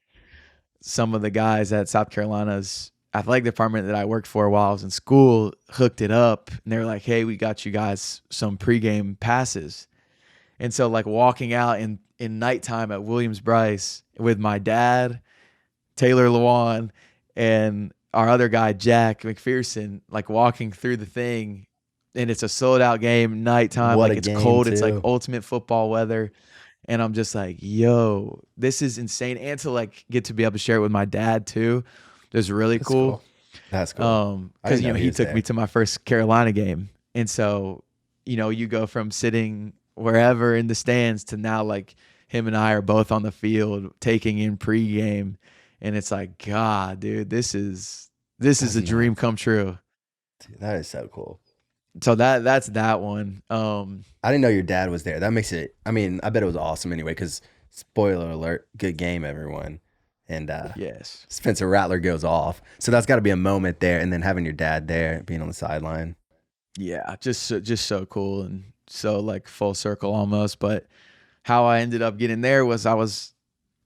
Some of the guys at South Carolina's athletic department that I worked for while I was in school hooked it up, and they were like, hey, we got you guys some pregame passes. And so like walking out in nighttime at Williams-Brice with my dad, Taylor Lewan, and our other guy, Jack McPherson, like walking through the thing, and it's a sold out game, nighttime, What like a it's game, cold, it's like too. ultimate football weather. And I'm just like, yo, this is insane. And to like get to be able to share it with my dad too, is really cool. That's cool. Because I didn't know he was took there. me to my first Carolina game. And so, you go from sitting wherever in the stands to now like him and I are both on the field taking in pregame. And it's like, God, dude, this is a dream come true. Dude, that is so cool. So that's that one. I didn't know your dad was there. That makes it, I mean, I bet it was awesome anyway, because spoiler alert, good game, everyone. And Yes. Spencer Rattler goes off. So that's got to be a moment there. And then having your dad there, being on the sideline. Yeah, just so cool and so like full circle almost. But how I ended up getting there was I was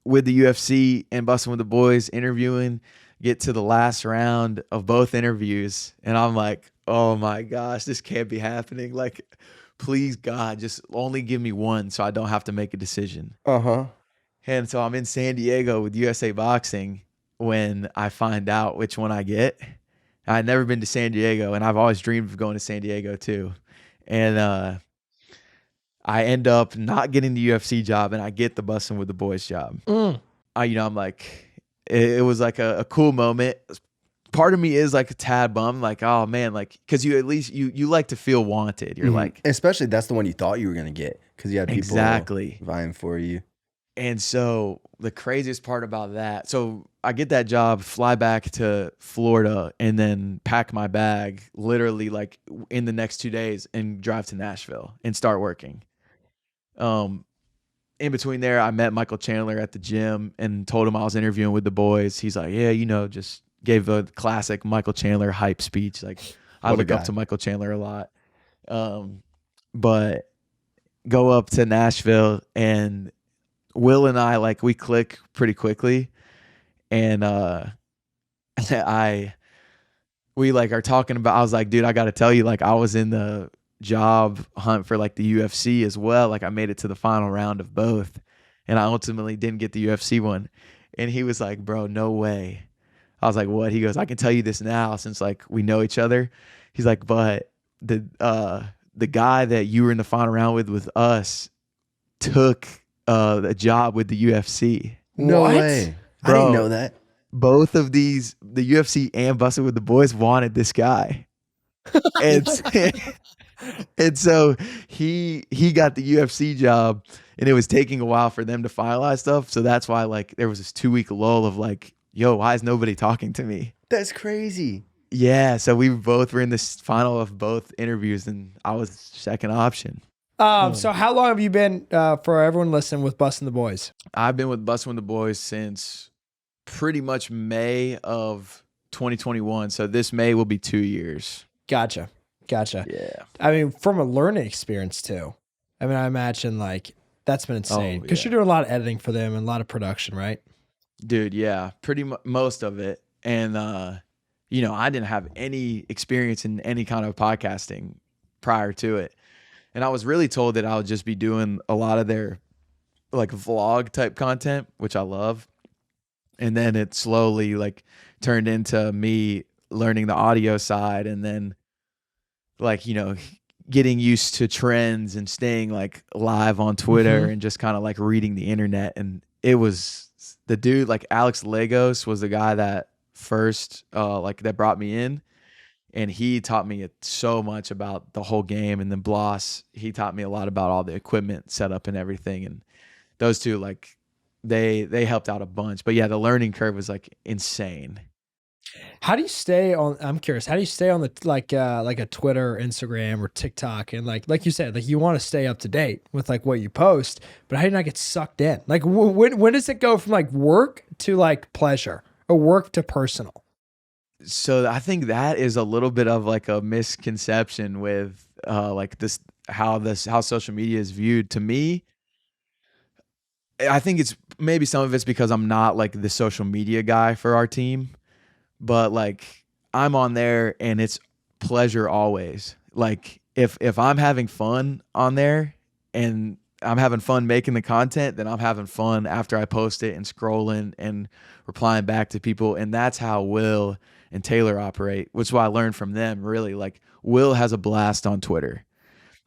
with the UFC and Bussin with the boys interviewing, get to the last round of both interviews, and I'm like, oh my gosh, this can't be happening. Like please God, just only give me one so I don't have to make a decision. And so I'm in San Diego with USA Boxing when I find out which one I get. I'd never been to San Diego, and I've always dreamed of going to San Diego too. And I end up not getting the UFC job, and I get the Bussin' with the Boys job. I'm like, it was like a cool moment. Part of me is like a tad bummed, like, oh man, like, because you at least you like to feel wanted. You're like, especially that's the one you thought you were gonna get because you had people vying for you. And so the craziest part about that, so I get that job, fly back to Florida, and then pack my bag literally like in the next 2 days and drive to Nashville and start working. In between there, I met Michael Chandler at the gym and told him I was interviewing with the boys. He's like, yeah, just gave a classic Michael Chandler hype speech. Like, I look up to Michael Chandler a lot. But go up to Nashville, and Will and I, like, we click pretty quickly. And we like are talking about, I was like, dude, I got to tell you, like, I was in the job hunt for like the UFC as well. Like, I made it to the final round of both, and I ultimately didn't get the UFC one. And he was like, bro, no way. I was like, what? He goes, I can tell you this now since like we know each other. He's like, but the guy that you were in the final round with us took a job with the UFC. No way. Bro, I didn't know that. Both of these, the UFC and Bussin' with the Boys, wanted this guy. and so he got the UFC job, and it was taking a while for them to finalize stuff. So that's why like there was this 2-week lull of like, yo, why is nobody talking to me? That's crazy. Yeah. So we both were in this final of both interviews, and I was second option. So how long have you been, for everyone listening, with Bussin' the Boys? I've been with Bussin' with the Boys since pretty much May of 2021. So this May will be 2 years. Gotcha. Yeah. I mean, from a learning experience too. I mean, I imagine like that's been insane because you're doing a lot of editing for them and a lot of production, right? Dude, yeah, pretty much most of it. And, I didn't have any experience in any kind of podcasting prior to it. And I was really told that I would just be doing a lot of their like vlog type content, which I love. And then it slowly like turned into me learning the audio side, and then like, getting used to trends and staying like live on Twitter and just kind of like reading the internet. And it was the dude, like Alex Lagos was the guy that first that brought me in, and he taught me so much about the whole game. And then Bloss, he taught me a lot about all the equipment setup and everything. And those two, like, they helped out a bunch. But yeah, the learning curve was like insane. How do you stay on? I'm curious. How do you stay on the like a Twitter, Instagram, or TikTok, and like you said, like you want to stay up to date with like what you post, but how do you not get sucked in? Like when does it go from like work to like pleasure, or work to personal? So I think that is a little bit of like a misconception with like how social media is viewed. To me, I think it's maybe some of it's because I'm not like the social media guy for our team. But like I'm on there and it's pleasure always. Like if I'm having fun on there and I'm having fun making the content, then I'm having fun after I post it and scrolling and replying back to people. And that's how Will and Taylor operate, which is what I learned from them. Really, like Will has a blast on Twitter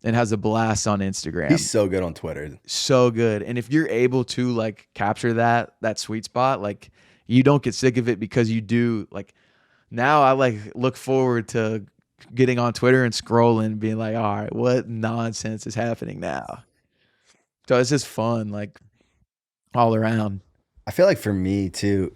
and has a blast on Instagram. He's so good on Twitter. So good. And if you're able to like capture that sweet spot, like you don't get sick of it, because you do. Like now I like look forward to getting on Twitter and scrolling and being like, all right, what nonsense is happening now? So it's just fun, like all around. I feel like for me too,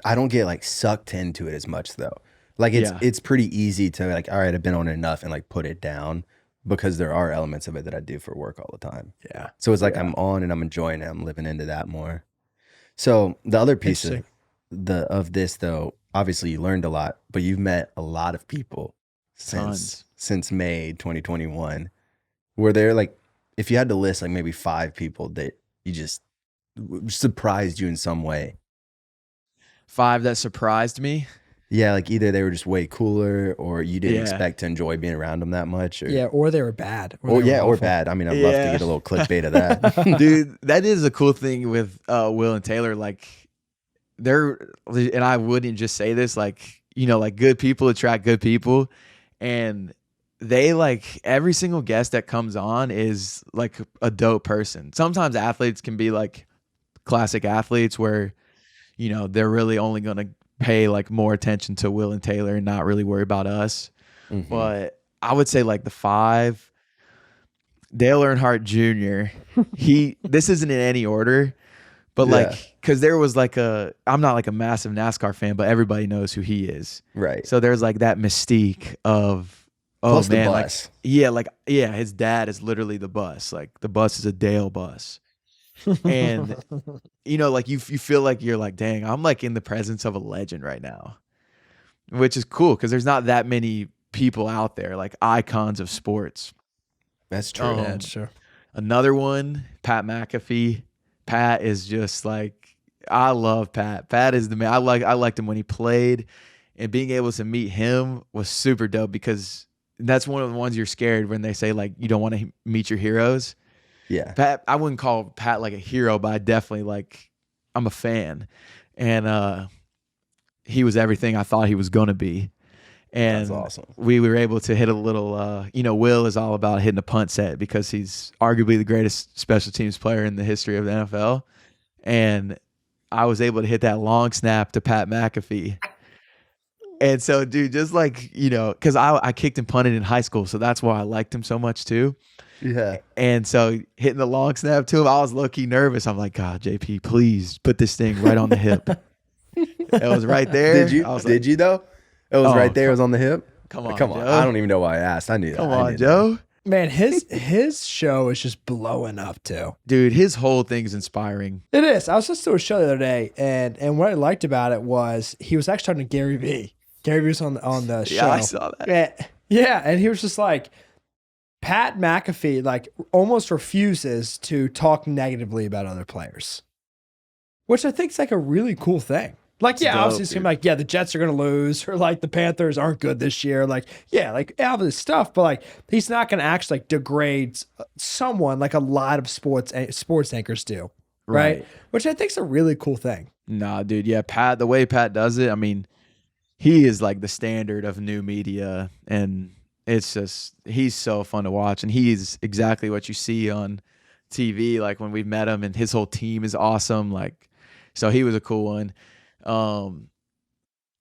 I don't get like sucked into it as much though. Like it's pretty easy to like, all right, I've been on it enough, and like put it down, because there are elements of it that I do for work all the time. Yeah. So it's like I'm on and I'm enjoying it. I'm living into that more. So the other piece of this though, obviously you learned a lot, but you've met a lot of people since May 2021. Were there like, if you had to list like maybe 5 people that you just surprised you in some way? 5 that surprised me? Yeah, like either they were just way cooler, or you didn't Yeah. expect to enjoy being around them that much. Or, Yeah, or they were bad. or they were or awful. bad. I mean, I'd love to Yeah. get a little clickbait of that. Dude, that is a cool thing with Will and Taylor. Like, and I wouldn't just say this, like, you know, like good people attract good people. And they, like, every single guest that comes on is like a dope person. Sometimes athletes can be like classic athletes where, you know, they're really only going to pay like more attention to Will and Taylor and not really worry about us. Mhm. But I would say like the 5, Dale Earnhardt Jr. This isn't in any order, but Yeah. like, cause there was like I'm not like a massive NASCAR fan, but everybody knows who he is. Right. So there's like that mystique of, oh Plus the man, like, bus. yeah, his dad is literally the bus. Like the bus is a Dale bus. And you know, like you feel like you're like, dang, I'm like in the presence of a legend right now, which is cool because there's not that many people out there like icons of sports. That's true. Oh. Yeah, that's true. Another one, Pat McAfee. Pat is just like, I love Pat. Pat is the man. I liked him when he played, and being able to meet him was super dope because that's one of the ones you're scared when they say like you don't want to meet your heroes. Yeah. Pat, I wouldn't call Pat like a hero, but I definitely like, I'm a fan. And he was everything I thought he was going to be. And That's awesome. we were able to hit a little, you know, Will is all about hitting a punt set because he's arguably the greatest special teams player in the history of the NFL. And I was able to hit that long snap to Pat McAfee. And so, dude, just like, you know, because I kicked and punted in high school, so that's why I liked him so much too. Yeah. And so hitting the long snap to him, I was low-key nervous. I'm like, God, JP, please put this thing right on the hip. It was right there. Did you? I was Did like, you though? It was Oh, right there. It was on the hip. Come on, Come on. Joe. I don't even know why I asked. I knew that. Come I on, knew Joe. Man, his show is just blowing up too. Dude, his whole thing's inspiring. It is. I was listening to a show the other day, and what I liked about it was he was actually talking to Gary Vee. Gary Vee was on the show. Yeah, I saw that. Yeah, and he was just like, Pat McAfee like almost refuses to talk negatively about other players, which I think is like a really cool thing. Like, yeah, dope, obviously it's gonna be like, yeah, the Jets are gonna lose, or like the Panthers aren't good this year. Like, yeah, like all this stuff, but like he's not gonna actually like degrade someone like a lot of sports anchors do, right? Which I think is a really cool thing. Nah, dude. Yeah, Pat, the way Pat does it, I mean, he is like the standard of new media, and it's just, he's so fun to watch, and he's exactly what you see on TV, like when we met him, and his whole team is awesome. Like, so he was a cool one.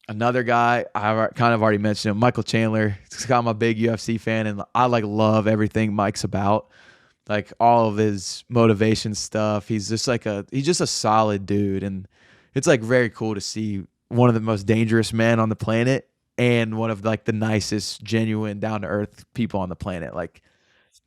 Another guy I kind of already mentioned him, Michael Chandler. I'm a big UFC fan, and I like love everything Mike's about, like all of his motivation stuff. He's just a solid dude, and it's like very cool to see one of the most dangerous men on the planet and one of like the nicest, genuine, down to earth people on the planet. Like,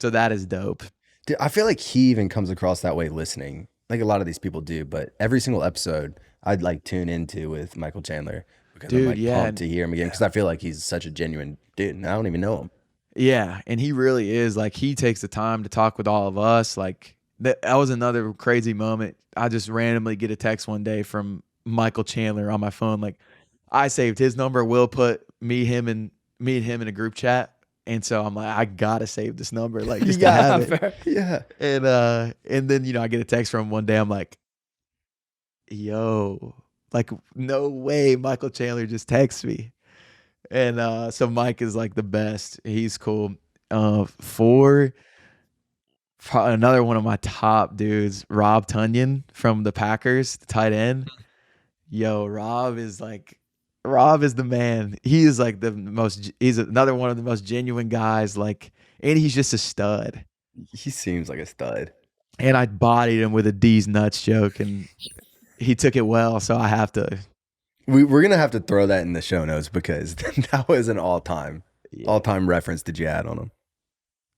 so that is dope. Dude, I feel like he even comes across that way listening. Like a lot of these people do, but every single episode I'd like tune into with Michael Chandler because I'm Dude, like yeah. pumped to hear him again because I feel like he's such a genuine dude and I don't even know him. Yeah, and he really is. Like, he takes the time to talk with all of us. Like, that was another crazy moment. I just randomly get a text one day from Michael Chandler on my phone. Like, I saved his number. Will put me and him in a group chat. And so I'm like, I gotta save this number, like, just to have it. fair. Yeah. And then, you know, I get a text from him one day. I'm like, yo, like, no way Michael Chandler just texts me. And so Mike is like the best. He's cool. Another one of my top dudes, Rob Tunyon from the Packers, the tight end. Yo, Rob is the man. He is like he's another one of the most genuine guys. Like, and he's just a stud. He seems like a stud. And I bodied him with a D's nuts joke, and he took it well. So I have to. We're going to have to throw that in the show notes because that was an all-time reference that you had on him.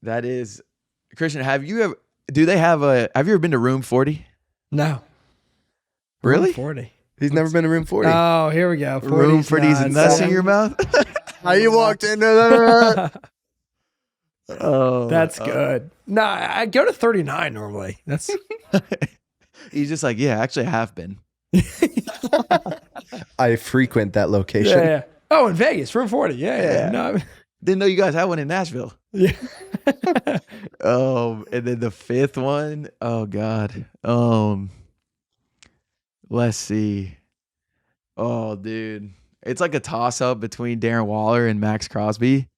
That is, Christian, have you ever been to Room 40? No. Really? Room 40. He's never been to Room 40. Oh, here we go. Room 40's nuts. nuts in your mouth? How you walked into that? Oh, That's good. No, I go to 39 normally. That's He's just like, yeah, actually I have been. I frequent that location. yeah. Oh, in Vegas, room 40. Yeah. Yeah. No, Didn't know you guys had one in Nashville. yeah. And then the fifth one, oh God. Let's see. Oh, dude. It's like a toss-up between Darren Waller and Max Crosby.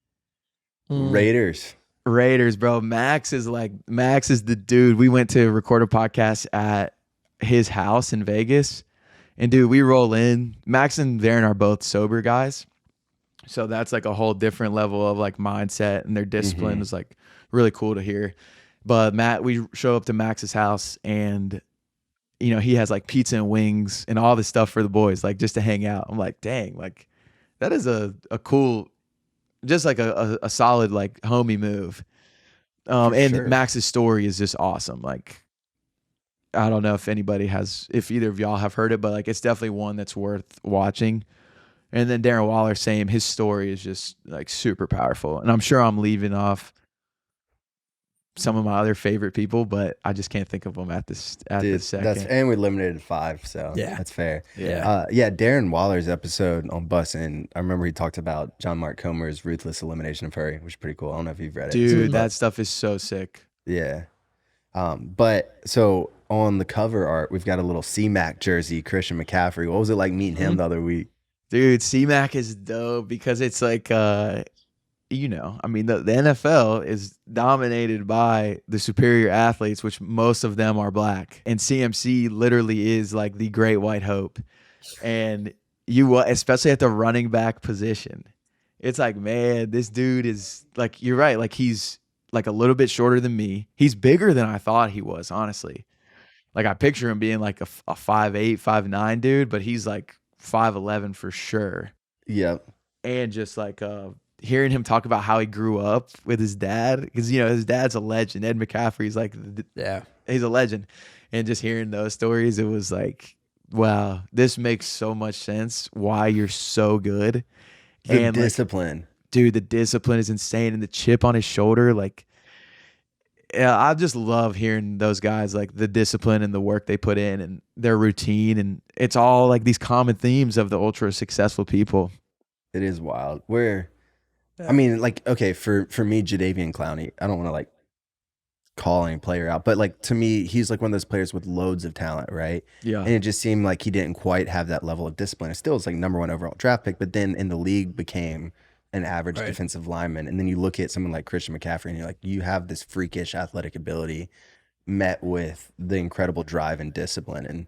Raiders. Raiders, bro. Max is the dude. We went to record a podcast at his house in Vegas. And dude, we roll in. Max and Darren are both sober guys. So that's like a whole different level of like mindset, and their discipline is like really cool to hear. But we show up to Max's house, and you know, he has like pizza and wings and all this stuff for the boys, like just to hang out. I'm like, dang, like that is a cool, just like a solid like homie move. And sure. Max's story is just awesome. Like, I don't know if either of y'all have heard it, but like it's definitely one that's worth watching. And then Darren Waller, same. His story is just like super powerful. And I'm sure I'm leaving off some of my other favorite people, but I just can't think of them at this second. And we limited to 5, so Yeah. that's fair. Yeah. Darren Waller's episode on Bussin, I remember he talked about John Mark Comer's ruthless elimination of Hurry, which is pretty cool. I don't know if you've read it. Dude, that stuff is so sick. Yeah. But so on the cover art, we've got a little C-Mac jersey, Christian McCaffrey. What was it like meeting him the other week? Dude, C-Mac is dope because it's like, you know, I mean, the NFL is dominated by the superior athletes, which most of them are black. And CMC literally is like the great white hope. And especially at the running back position, it's like, man, this dude is like, you're right. Like he's like a little bit shorter than me. He's bigger than I thought he was, honestly. Like I picture him being like a 5'8", 5'9" dude, but he's like 5'11" for sure. Yep. And just like hearing him talk about how he grew up with his dad, because you know his dad's a legend. Ed McCaffrey's like, he's a legend. And just hearing those stories, it was like, wow, this makes so much sense. Why you're so good. The discipline, dude. The discipline is insane, and the chip on his shoulder, like. Yeah, I just love hearing those guys, like the discipline and the work they put in and their routine. And it's all like these common themes of the ultra successful people. It is wild. I mean, like, okay, for me, Jadeveon Clowney, I don't want to like call any player out, but like to me, he's like one of those players with loads of talent, right? Yeah. And it just seemed like he didn't quite have that level of discipline. It still is like #1 overall draft pick, but then in the league became an average defensive lineman. And then you look at someone like Christian McCaffrey and you're like, you have this freakish athletic ability met with the incredible drive and discipline. And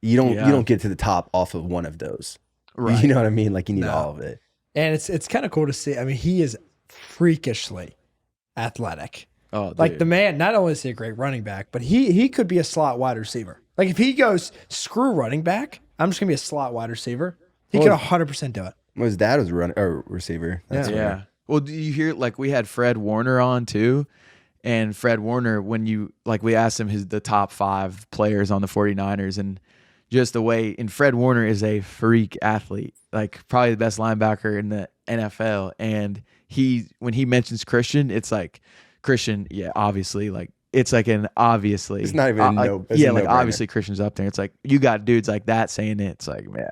you don't get to the top off of one of those. Right. You know what I mean? Like you need all of it. And it's kind of cool to see. I mean, he is freakishly athletic. Oh, dude. Like the man, not only is he a great running back, but he could be a slot wide receiver. Like if he goes screw running back, I'm just gonna be a slot wide receiver. He could 100% do it. Well, his dad was a receiver. That's yeah. Well, do you hear, like we had Fred Warner on too, and Fred Warner, when we asked him the top 5 players on the 49ers, and just the way, and Fred Warner is a freak athlete, like probably the best linebacker in the NFL. And when he mentions Christian, it's like Christian, yeah, obviously, like it's like an obviously. It's not even obviously Christian's up there. It's like you got dudes like that saying it. It's like, yeah.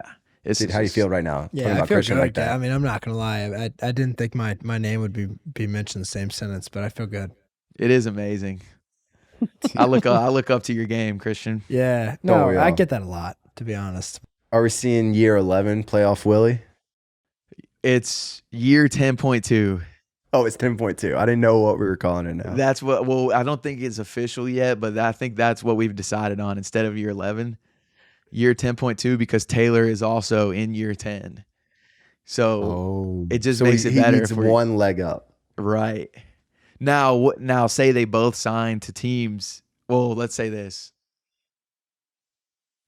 Dude, how do you feel right now? Yeah, I feel good like that. I mean, I'm not gonna lie. I didn't think my name would be mentioned in the same sentence, but I feel good. It is amazing. I look up to your game, Christian. Yeah, no, I get that a lot, to be honest. Are we seeing year 11 playoff Willie? It's year 10.2. Oh, it's 10.2. I didn't know what we were calling it now. That's what. Well, I don't think it's official yet, but I think that's what we've decided on instead of year 11. Year 10.2, because Taylor is also in year 10. So it just makes it better. He needs one leg up. Right. Now say they both sign to teams. Well, let's say this.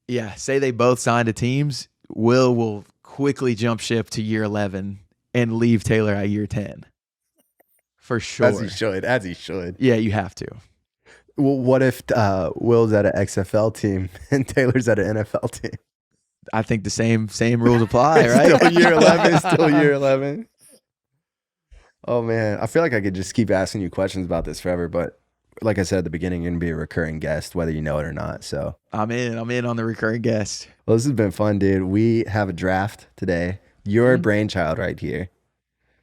Yeah, say they both sign to teams. Will quickly jump ship to year 11 and leave Taylor at year 10. For sure. As he should. Yeah, you have to. Well, what if Will's at an XFL team and Taylor's at an NFL team? I think the same rules apply, right? Still year 11. Oh, man. I feel like I could just keep asking you questions about this forever, but like I said at the beginning, you're going to be a recurring guest, whether you know it or not. So I'm in on the recurring guest. Well, this has been fun, dude. We have a draft today. Your brainchild right here.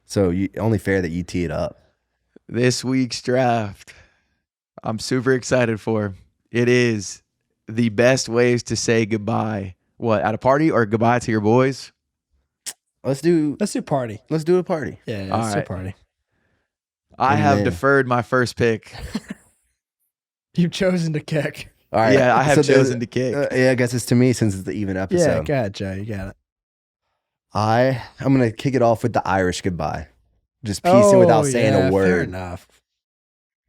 So only fair that you tee it up. This week's draft, I'm super excited for. It is the best ways to say goodbye. What, at a party or goodbye to your boys? Let's do party. Let's do a party. Yeah, All let's do right. party. I And have then- deferred my first pick. You've chosen to kick. All right. Yeah, I have So chosen to kick. Yeah, I guess it's to me since it's the even Yeah, episode. go ahead, Joe. You got it. I'm gonna kick it off with the Irish goodbye. Just piecing without saying a Fair word. enough.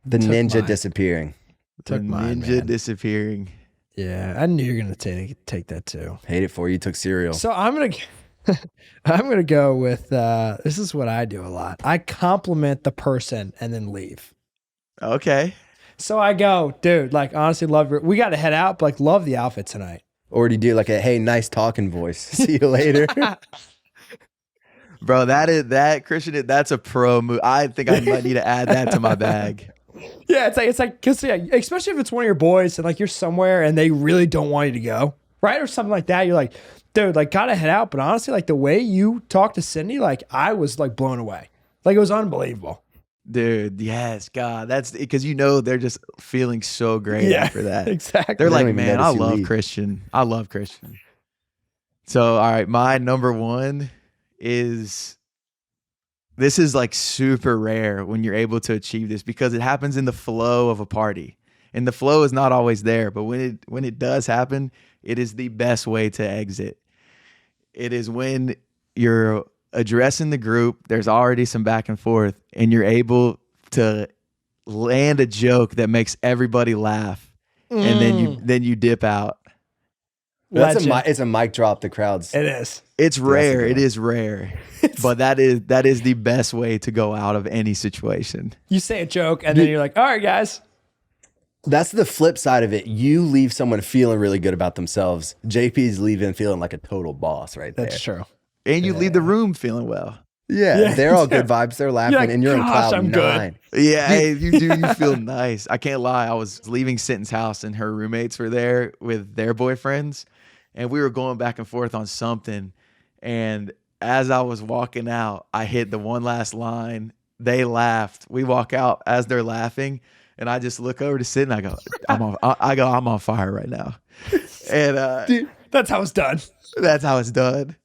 The Took ninja mine. disappearing. The Took mine, ninja man. disappearing. Yeah, I knew you were gonna take that too. Hate it for you. Took cereal. So I'm gonna go with this is what I do a lot. I compliment the person and then leave. Okay. So I go, dude, like honestly, we got to head out, but like love the outfit tonight. Or do you do like a hey, nice talking voice? See you later. Bro, Christian, that's a pro move. I think I might need to add that to my bag. Yeah, it's like because especially if it's one of your boys and like you're somewhere and they really don't want you to go, right, or something like that. You're like, dude, like gotta head out. But honestly, like the way you talked to Cindy, like I was like blown away. Like it was unbelievable. Dude, yes, God. That's because they're just feeling so great after that. Exactly. They're They like, don't even man, I notice you love leave." Christian. I love Christian. So, all right, my number one is this is like super rare when you're able to achieve this because it happens in the flow of a party. And the flow is not always there, but when it does happen, it is the best way to exit. It is when you're addressing the group, there's already some back and forth, and you're able to land a joke that makes everybody laugh, and then you dip out. Legend. It's a mic drop. The crowd's It is. It's rare. good It one. is rare, but that is the best way to go out of any situation. You say a joke and then you're like, all right, guys. That's the flip side of it. You leave someone feeling really good about themselves. JP's leaving feeling like a total boss right there. That's true. And you leave the room feeling well. Yeah, they're all good vibes. They're laughing, like, and you're in "Gosh, cloud I'm good." 9. Yeah, hey, you feel nice. I can't lie. I was leaving Sinton's house and her roommates were there with their boyfriends, and we were going back and forth on something. And as I was walking out, I hit the one last line. They laughed. We walk out as they're laughing, and I just look over to Sinton. I go, I'm on fire right now. And Dude, that's how it's done. that's how it's done.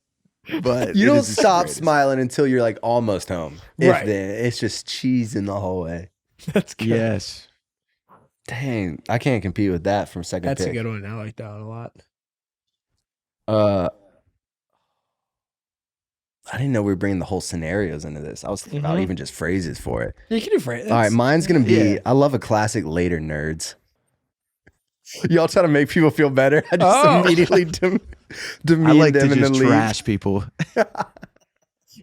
But You it don't is the stop greatest. smiling until you're like almost home. If Right. then, it's just cheese in the whole way. That's good. Yes. Dang, I can't compete with that from second That's pick. a good one. I like that one a lot. I didn't know we were bringing the whole scenarios into this. I was thinking about Mhm. even just phrases for it. You can do phrase. All right, mine's gonna be. Yeah. I love a classic later nerds. Y'all try to make people feel better. I just Oh. immediately demean I like them to and just then leave. trash people.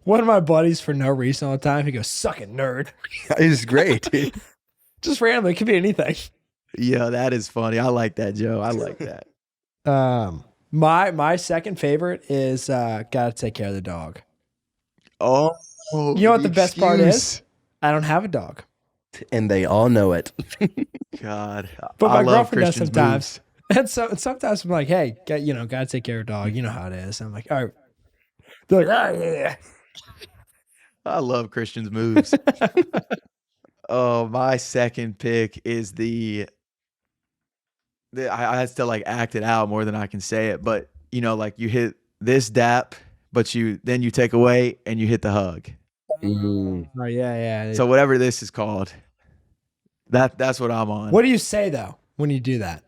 One of my buddies, for no reason all the time, he goes, suck it, nerd. It's great. Dude. Just randomly. It could be anything. Yeah, that is funny. I like that, Joe. I like that. My second favorite is gotta take care of the dog. Oh, You know what the best part is? excuse. I don't have a dog. And they all know it. God, But I my love girlfriend does Christian's sometimes. moves. And sometimes I'm like, hey, gotta take care of a dog. You know how it is. I'm like, all right. They're like, oh, yeah. I love Christian's moves. Oh, my second pick is I had to like act it out more than I can say it, but like you hit this dap, but then you take away and you hit the hug. Mm. Oh, yeah. So whatever this is called, that's what I'm on. What do you say though when you do that?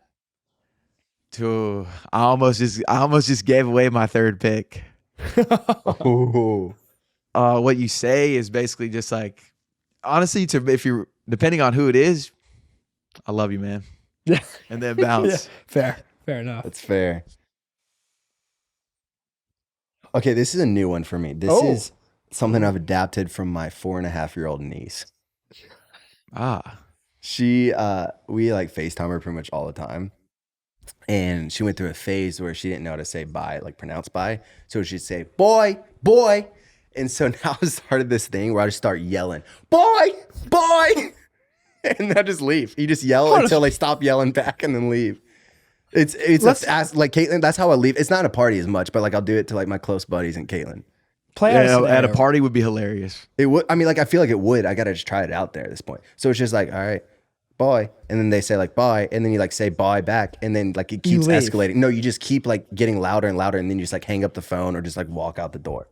I almost just gave away my third pick. Ooh. What you say is basically just like, honestly, if you're depending on who it is, I love you, man, Yeah. and then Yeah. bounce. Fair enough. That's fair. Okay, this is a new one for me. This Oh. is something I've adapted from my 4.5-year-old niece. She we like FaceTime her pretty much all the time. And she went through a phase where she didn't know how to say bye, like pronounce bye. So she'd say, boy. And so now I started this thing where I just start yelling, boy. And then I just leave. You just yell until they stop yelling back and then leave. It's like Caitlin, that's how I leave. It's not a party as much, but like I'll do it to like my close buddies and Caitlin. Play out a Yeah, at a scenario. party would be hilarious. It would. I mean, like I feel like it would. I gotta just try it out there at this point. So it's just like, all right, bye, and then they say like bye, and then you like say bye back, and then like it keeps leave. escalating. No, you just keep like getting louder and louder, and then you just like hang up the phone or just like walk out the door.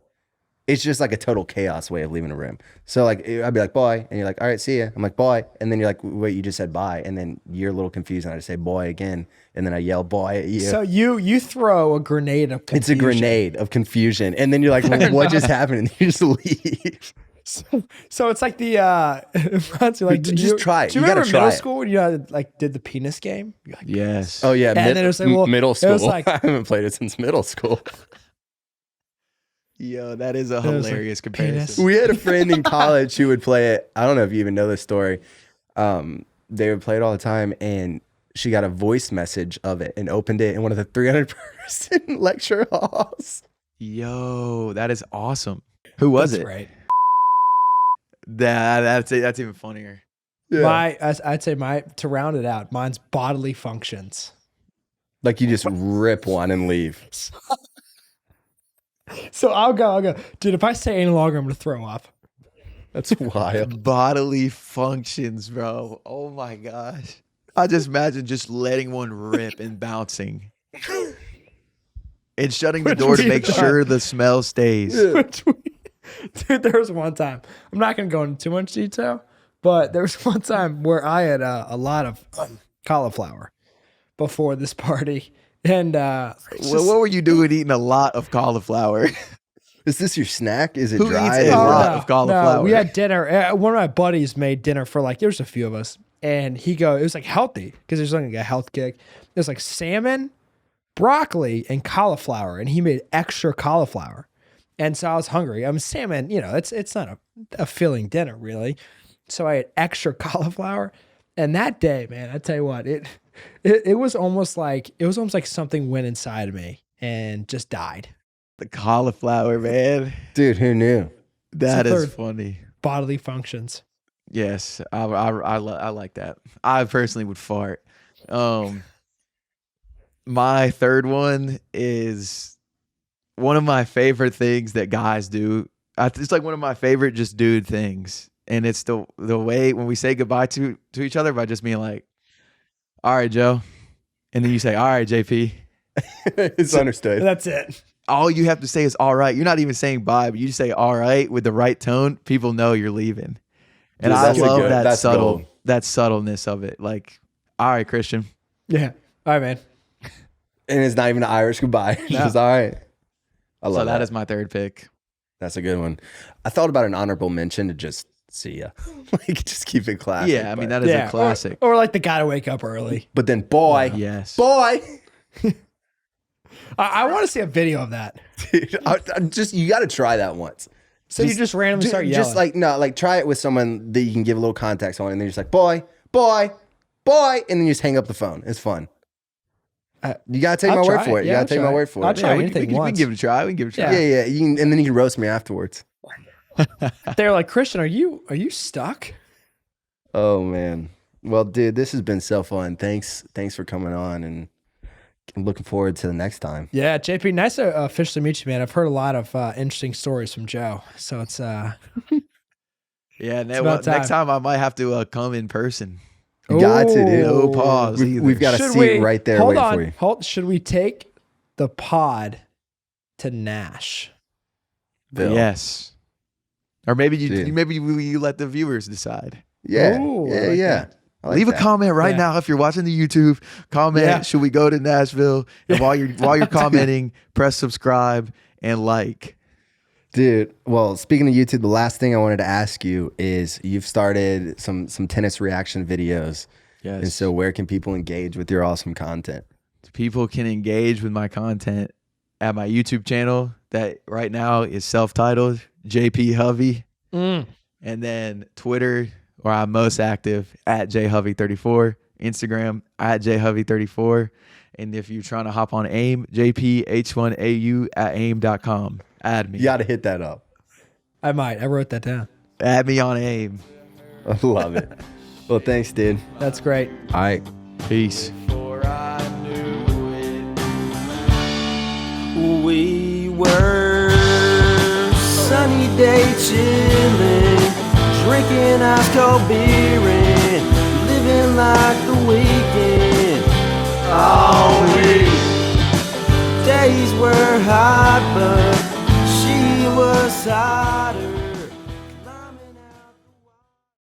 It's just like a total chaos way of leaving a room. So like I'd be like bye, and you're like, all right, see ya. I'm like bye, and then you're like, wait, you just said bye, and then you're a little confused, and I just say bye again, and then I yell bye at you. So you throw a grenade of confusion. It's a grenade of confusion, and then you're like, well, what just happened? And you just leave. So it's like the like Just try it. Do you You gotta remember try middle it. school when you like did the penis game? You're like, Yes. Oh yeah, then it was like, well, middle it school. was like- I haven't played it since middle school. Yo, that is a was like, hilarious comparison. penis. We had a friend in college who would play it. I don't know if you even know this story. They would play it all the time, and she got a voice message of it and opened it in one of the 300-person lecture halls. Yo, that is awesome. Who was That's it? right. That's even funnier. Yeah. I'd say to round it out, mine's bodily functions. Like you just rip one and leave. So I'll go. Dude, if I say any longer, I'm gonna throw up. That's wild. Bodily functions, bro. Oh my gosh. I just imagine just letting one rip and bouncing. And shutting the door to make sure the smell stays. Dude, there was one time. I'm not gonna go into too much detail, but there was one time where I had a lot of cauliflower before this party, and Well, what were you doing eating a lot of cauliflower? Is this your snack? Is it Who dry? eats Is a it- lot of cauliflower? No, we had dinner. One of my buddies made dinner for like there's a few of us, and it was like healthy because there's like a health kick. It was like salmon, broccoli, and cauliflower, and he made extra cauliflower. And so I was hungry. I'm salmon, it's not a filling dinner really. So I had extra cauliflower, and that day, man, I tell you what, it was almost like something went inside of me and just died. The cauliflower, man. Dude, who knew? That It's a is third. funny. Bodily functions. Yes, I like that. I personally would fart. My third one is one of my favorite things that guys do. It's like one of my favorite just dude things, and it's the way when we say goodbye to each other by just being like, "All right, Joe," and then you say, "All right, JP." It's understood. That's it. All you have to say is "all right." You're not even saying bye, but you just say "all right" with the right tone. People know you're leaving, and Dude, I that's a love good- that that's gold. subtleness of it. Like, "All right, Christian." Yeah. All right, man. And it's not even an Irish goodbye. It's No. just all right. I love So that. that is my third pick. That's a good one. I thought about an honorable mention to just see ya. Like just keep it classic. Yeah, I mean but- that is Yeah. a classic. Or like the guy to wake up early. But then boy, Yes. boy, I want to see a video of that. dude, I just you got to try that once. So you just randomly start yelling. Just like try it with someone that you can give a little context on, and then you're just like boy, boy, boy, and then you just hang up the phone. It's fun. You gotta take I'll my word try for it. it. Yeah, You I'll gotta take try my it. word for I'll it. try we anything can once. give it a try. We can give it a try. Yeah, yeah. You can, and then you can roast me afterwards. They're like, Christian, are you stuck? Oh man. Well, dude, this has been so fun. Thanks for coming on, and I'm looking forward to the next time. Yeah, JP, nice to officially meet you, man. I've heard a lot of interesting stories from Joe. So it's Yeah, about next time I might have to come in person. You got to, dude. No pause. We've got a Should seat we- right there hold waiting on, for you. should we take the pod to Nash? Bill. Yes. Or maybe Dude. you let the viewers decide. Yeah. Ooh, I yeah. like Yeah. that. I like Leave a that. comment right Yeah. now if you're watching the YouTube. Comment, Yeah. should we go to Nashville? And while you're commenting, press subscribe and like. Dude, well, speaking of YouTube, the last thing I wanted to ask you is you've started some tennis reaction videos. Yes. And so where can people engage with your awesome content? People can engage with my content at my YouTube channel that right now is self-titled JP Hovey. Mm. And then Twitter, where I'm most active, at jhovey34. Instagram, at jhovey34. And if you're trying to hop on AIM, jph1au at aim.com. Add me. You got to hit that up. I might. I wrote that down. Add me on AIM. I love it. Well, thanks, dude. That's great. All right. Peace. We were day chillin', drinking ice cold beer and living like the weekend. All week, days were hot, but she was hot.